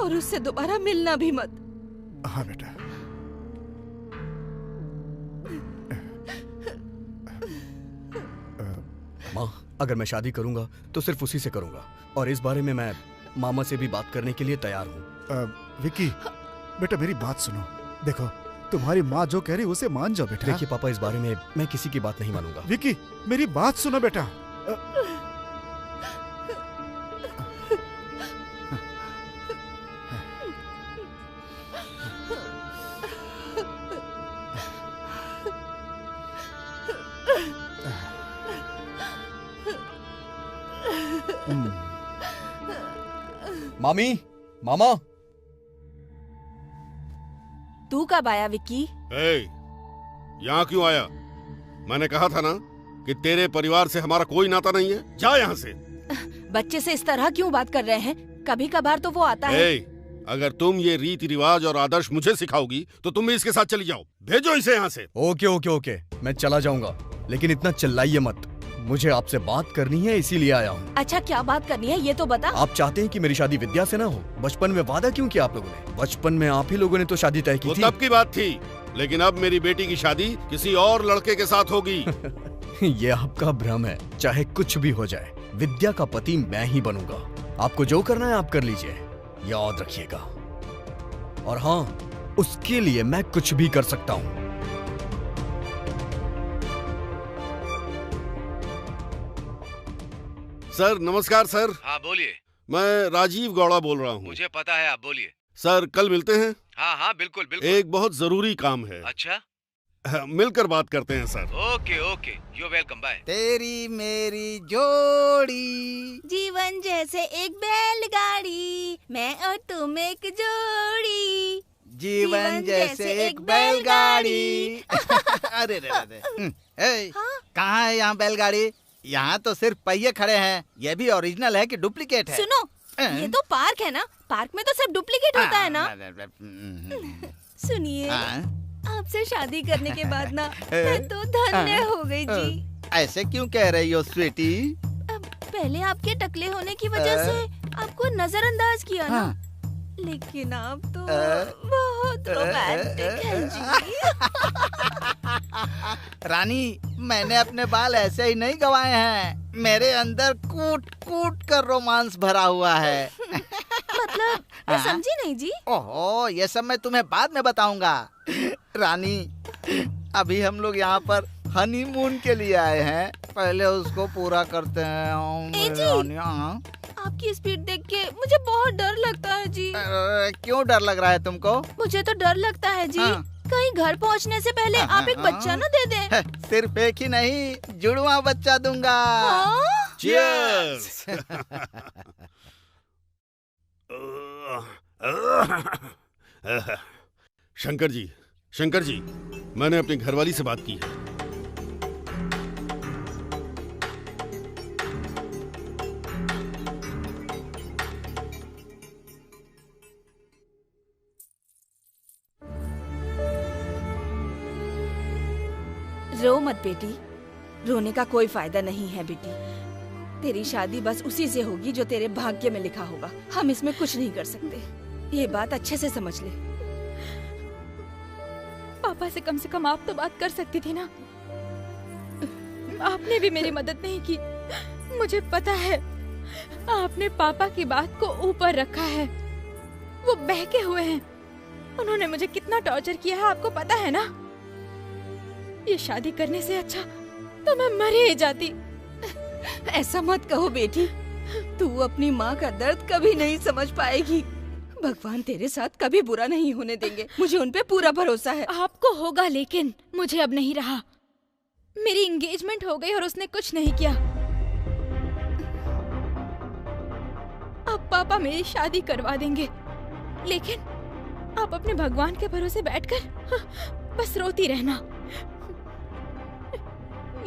और उससे दोबारा मिलना भी मत। हाँ बेटा। माँ, अगर मैं शादी करूंगा तो सिर्फ उसी से करूंगा और इस बारे में मैं मामा से भी बात करने के लिए तैयार हूँ। विक्की, बेटा मेरी बात सुनो। देखो, तुम्हारी माँ जो कह रही उसे मान जाओ बेटा। देखिए पापा, इस बारे में मैं किसी की बात नहीं मानूंगा। विक्की, मेरी बात सुनो बेटा। मामी, मामा। तू कब आया विक्की? यहाँ क्यों आया? मैंने कहा था ना कि तेरे परिवार से हमारा कोई नाता नहीं है। जा यहाँ से। बच्चे से इस तरह क्यों बात कर रहे हैं? कभी कभार तो वो आता है। अगर तुम ये रीति रिवाज और आदर्श मुझे सिखाओगी तो तुम भी इसके साथ चली जाओ। भेजो इसे यहाँ से। ओके ओके ओके, मैं चला जाऊंगा, लेकिन इतना चिल्लाइए मत। मुझे आपसे बात करनी है, इसीलिए आया हूँ। अच्छा क्या बात करनी है ये तो बता। आप चाहते हैं कि मेरी शादी विद्या से ना हो? बचपन में वादा क्यों किया आप लोगों ने? बचपन में आप ही लोगों ने तो शादी तय की थी। तब की बात थी, लेकिन अब मेरी बेटी की शादी किसी और लड़के के साथ होगी। ये आपका भ्रम है। चाहे कुछ भी हो जाए, विद्या का पति मैं ही बनूंगा। आपको जो करना है आप कर लीजिए, याद रखिएगा। और हाँ, उसके लिए मैं कुछ भी कर सकता हूँ। सर नमस्कार सर। हाँ बोलिए। मैं राजीव गौड़ा बोल रहा हूँ। मुझे पता है, आप बोलिए। सर कल मिलते हैं? हाँ हाँ बिल्कुल बिल्कुल। एक बहुत जरूरी काम है। अच्छा मिलकर बात करते हैं sir. Okay okay, you welcome, bye. तेरी मेरी जोड़ी, जीवन जैसे एक बैलगाड़ी, मैं और तुम एक जोड़ी। जीवन जैसे एक बैलगाड़ी। अरे रे रे, कहाँ है यहाँ बैलगाड़ी? यहाँ तो सिर्फ पहिए खड़े हैं। ये भी ओरिजिनल है कि डुप्लीकेट है? सुनो, ये तो पार्क है ना, पार्क में तो सिर्फ डुप्लीकेट होता है ना। सुनिए, आपसे शादी करने के बाद ना मैं तो धन्य हो गई जी। ऐसे क्यों कह रही हो स्वीटी? पहले आपके टकले होने की वजह से आपको नजरअंदाज किया ना, लेकिन आप तो बहुत रोमांटिक हैं जी। रानी, मैंने अपने बाल ऐसे ही नहीं गंवाए हैं। मेरे अंदर कूट कूट कर रोमांस भरा हुआ है। मतलब मैं समझी नहीं जी। ओहो, ये सब मैं तुम्हें बाद में बताऊंगा। रानी, अभी हम लोग यहाँ पर हनीमून के लिए आए हैं, पहले उसको पूरा करते हैं। आपकी स्पीड देख के मुझे बहुत डर लगता है जी। क्यों डर लग रहा है तुमको? मुझे तो डर लगता है जी, कहीं घर पहुंचने से पहले आप एक बच्चा ना दे दें। सिर्फ एक ही नहीं, जुड़वा बच्चा दूंगा। चीयर्स। शंकर जी, मैंने अपनी घरवाली से बात की है। रो मत बेटी, रोने का कोई फायदा नहीं है बेटी। तेरी शादी बस उसी से होगी जो तेरे भाग्य में लिखा होगा। हम इसमें कुछ नहीं कर सकते, ये बात अच्छे से समझ ले। पापा से कम आप तो बात कर सकती थी ना। आपने भी मेरी मदद नहीं की। मुझे पता है आपने पापा की बात को ऊपर रखा है। वो बहके हुए हैं। उन्होंने मुझे कितना टॉर्चर किया है आपको पता है ना। ये शादी करने से अच्छा तो मैं मर ही जाती। ऐसा मत कहो बेटी, तू अपनी माँ का दर्द कभी नहीं समझ पाएगी। भगवान तेरे साथ कभी बुरा नहीं होने देंगे, मुझे उन पे पूरा भरोसा है। आपको होगा, लेकिन मुझे अब नहीं रहा। मेरी एंगेजमेंट हो गई और उसने कुछ नहीं किया। अब पापा मेरी शादी करवा देंगे, लेकिन आप अपने भगवान के भरोसे बैठकर बस रोती रहना।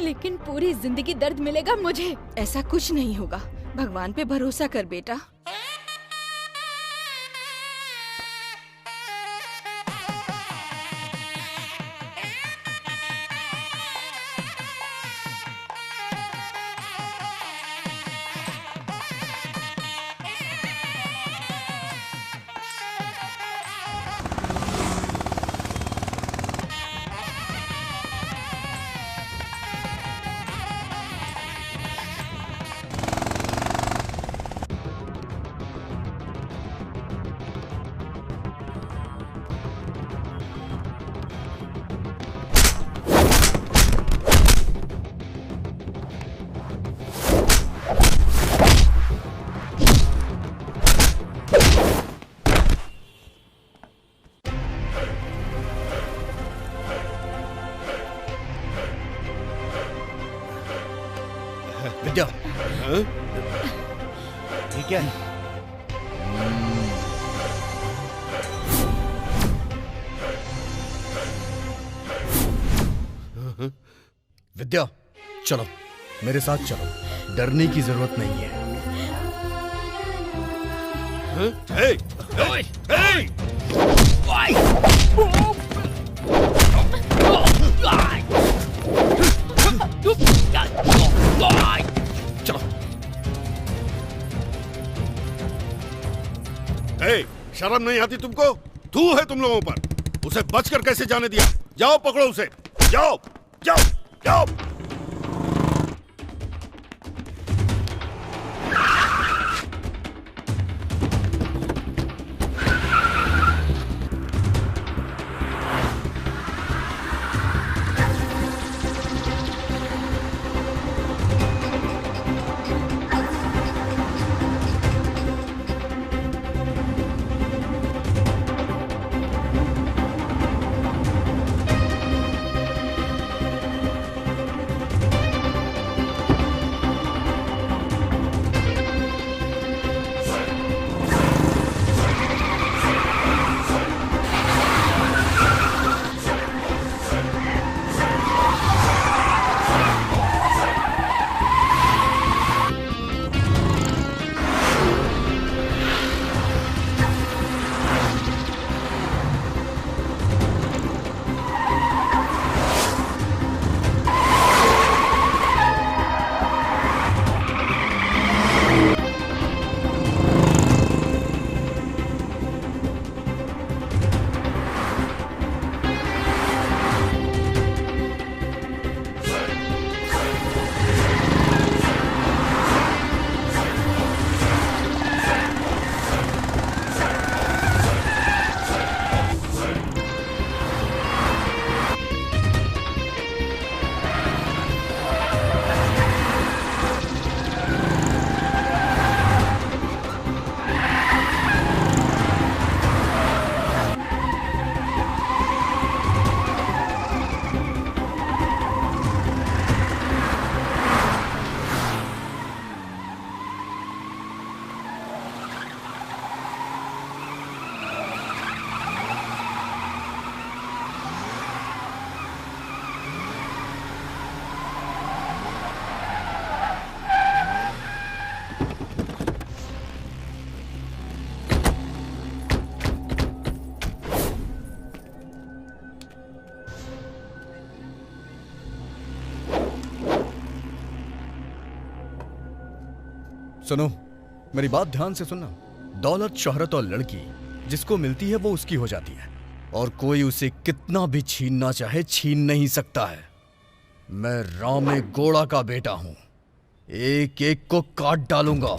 लेकिन पूरी जिंदगी दर्द मिलेगा मुझे। ऐसा कुछ नहीं होगा, भगवान पे भरोसा कर बेटा। विद्या, ठीक है। विद्या, चलो मेरे साथ चलो, डरने की जरूरत नहीं है। Hey! Hey! Hey! चलो। ए, शर्म नहीं आती तुमको? थू है तुम लोगों पर। उसे बचकर कैसे जाने दिया? जाओ पकड़ो उसे। जाओ जाओ जाओ। सुनो, मेरी बात ध्यान से सुनना। दौलत, शोहरत और लड़की जिसको मिलती है वो उसकी हो जाती है और कोई उसे कितना भी छीनना चाहे छीन नहीं सकता है। मैं रामे गौड़ा का बेटा हूं, एक एक को काट डालूंगा।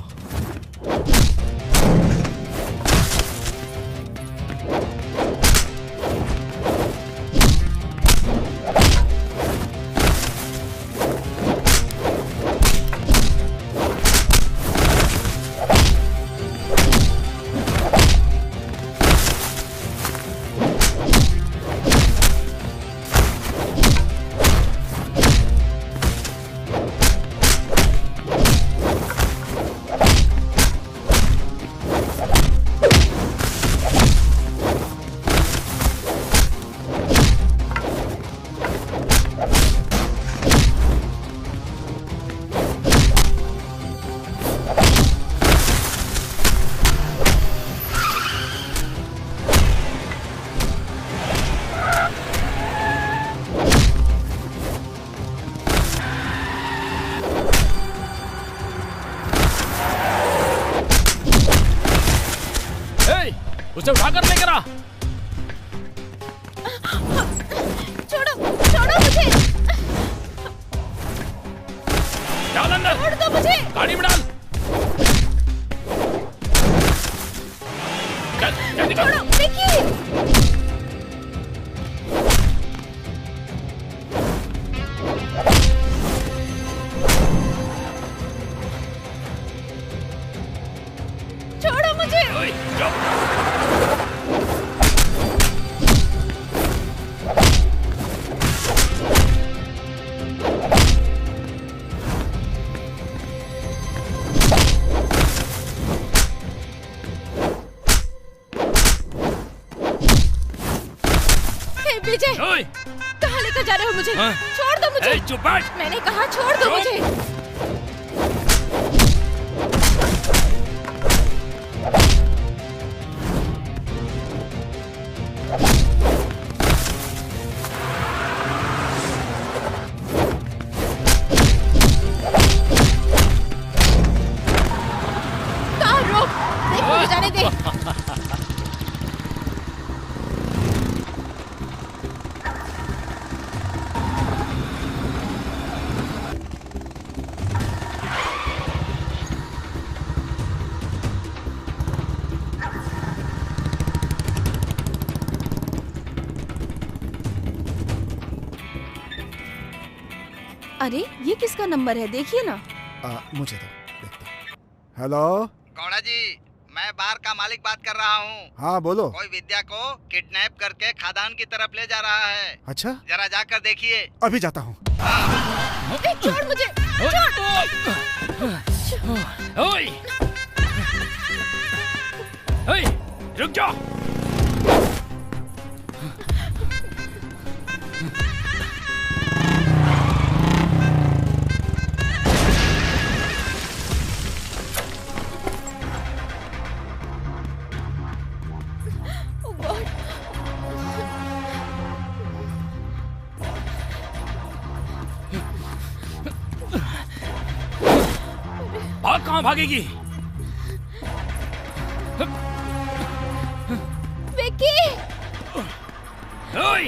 उसे उठाकर लेकर आ। छोड़ो, छोड़ो मुझे। डाल अंदर। छोड़ दो मुझे। गाड़ी में डाल। चल, जल्दी कर। छोड़ो, विकी। छोड़ो मुझे। विजय, कहाँ लेकर जा रहे हो मुझे? छोड़ दो मुझे। चुप बैठ। मैंने कहा छोड़ दो मुझे। अरे ये किसका नंबर है, देखिए ना। मुझे दो, देखता। हेलो गौड़ा जी, मैं बार का मालिक बात कर रहा हूँ। हाँ बोलो। कोई विद्या को किडनैप करके खादान की तरफ ले जा रहा है। अच्छा, जरा जाकर देखिए। अभी जाता हूँ। छोड़ मुझे, रुक जा। भाग, कहाँ भागेगी? विकी! ओए!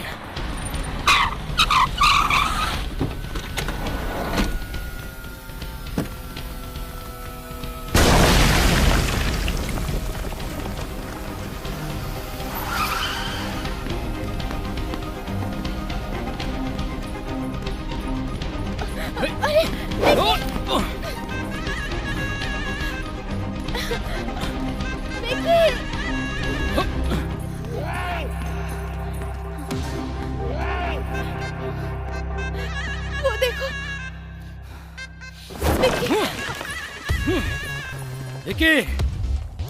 वो देखो, विकी,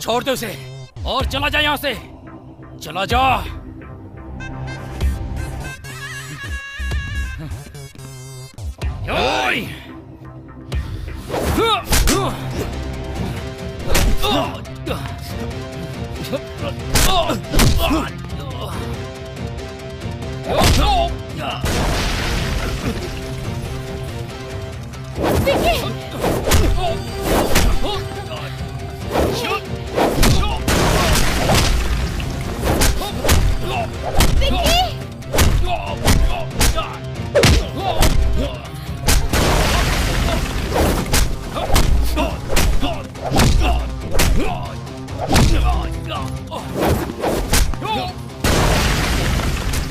छोड़ दो उसे और चला जा यहाँ से, चला जा। ओए!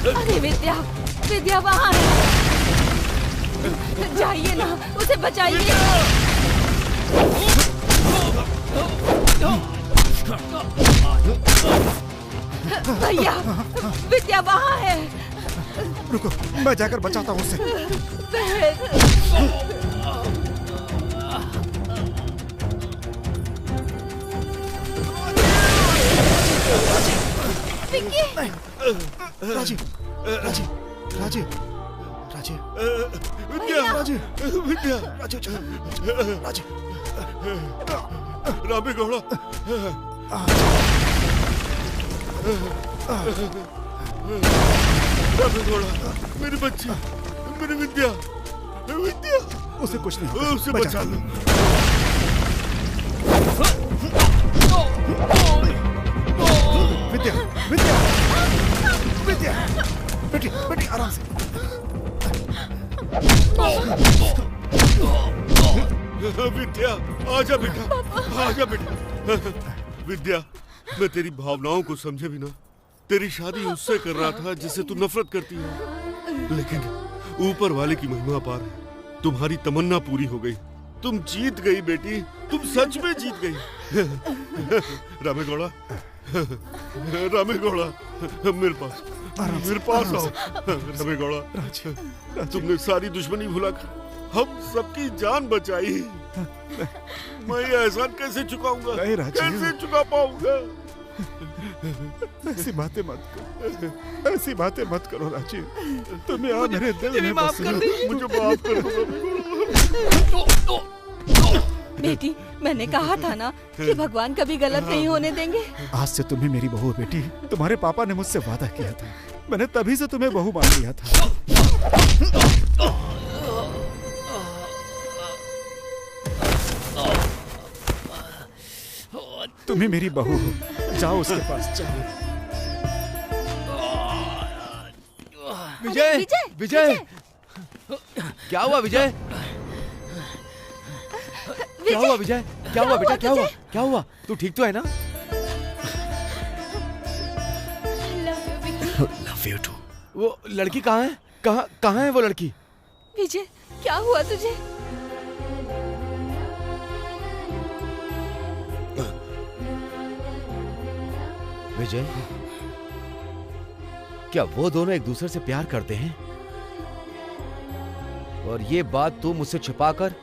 अरे विद्या, विद्या वहाँ है। जाइए ना, उसे बचाइए। भैया, विद्या वहाँ है। रुको, मैं जाकर बचाता हूँ उसे। राजीव, राजीव, राजीव, राजीव, विद्या, राजीव, विद्या, राजीव, राजीव, रामे गौड़ा, रामे गौड़ा, मेरी बच्ची, मेरी विद्या, विद्या, उसे कुछ नहीं होगा, उसे बचा लो। विद्या, विद्या, विद्या, बेटी, बेटी आराम से। विद्या, आजा बेटा, आजा बेटा। विद्या, मैं तेरी भावनाओं को समझे बिना तेरी शादी उससे कर रहा था जिससे तू नफरत करती है, लेकिन ऊपर वाले की महिमा पार है, तुम्हारी तमन्ना पूरी हो गई। तुम जीत गई बेटी, तुम सच में जीत गई। रामे गौड़ा, रामे गौड़ा, मेरे पास आओ। रामे गौड़ा, तुमने सारी दुश्मनी भुलाकर हम सबकी जान बचाई। मैं ये एहसान कैसे चुकाऊंगा? कैसे चुका पाऊंगा? ऐसी बातें मत करो, ऐसी बातें मत करो राजीव। तुम यहाँ मेरे दिल में बसे हो। मुझे माफ कर दो। बेटी, मैंने कहा था ना कि भगवान कभी गलत नहीं होने देंगे। आज से तुम्हें मेरी बहू है बेटी। तुम्हारे पापा ने मुझसे वादा किया था, मैंने तभी से तुम्हें बहू मान लिया था। तुम्हें मेरी बहू हो, जाओ उसके पास जाओ। विजय, विजय, क्या हुआ विजय? क्या हुआ विजय? क्या हुआ बेटा? क्या हुआ? क्या हुआ? तू ठीक तो है ना? Love you too. वो लड़की कहाँ है? कहाँ है वो लड़की? विजय, क्या हुआ तुझे? विजय, क्या वो दोनों एक दूसरे से प्यार करते हैं? और ये बात तू मुझसे छिपाकर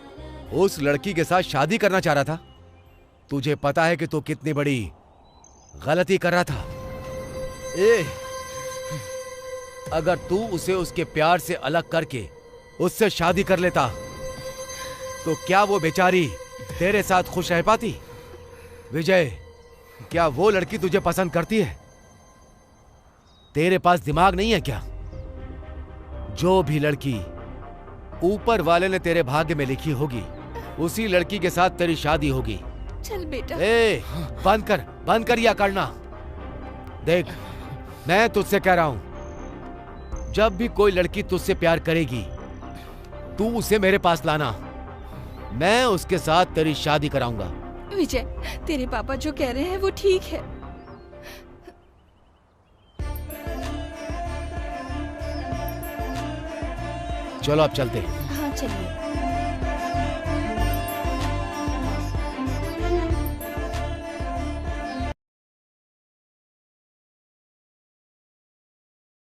उस लड़की के साथ शादी करना चाह रहा था? तुझे पता है कि तू कितनी बड़ी गलती कर रहा था। अगर तू उसे उसके प्यार से अलग करके उससे शादी कर लेता तो क्या वो बेचारी तेरे साथ खुश रह पाती? विजय, क्या वो लड़की तुझे पसंद करती है? तेरे पास दिमाग नहीं है क्या? जो भी लड़की ऊपर वाले ने तेरे भाग्य में लिखी होगी उसी लड़की के साथ तेरी शादी होगी। चल बेटा। बंद कर या करना। देख, मैं तुझसे कह रहा हूं, जब भी कोई लड़की तुझसे प्यार करेगी तू उसे मेरे पास लाना, मैं उसके साथ तेरी शादी कराऊंगा। विजय, तेरे पापा जो कह रहे हैं वो ठीक है। चलो अब चलते हैं। हाँ चलिए।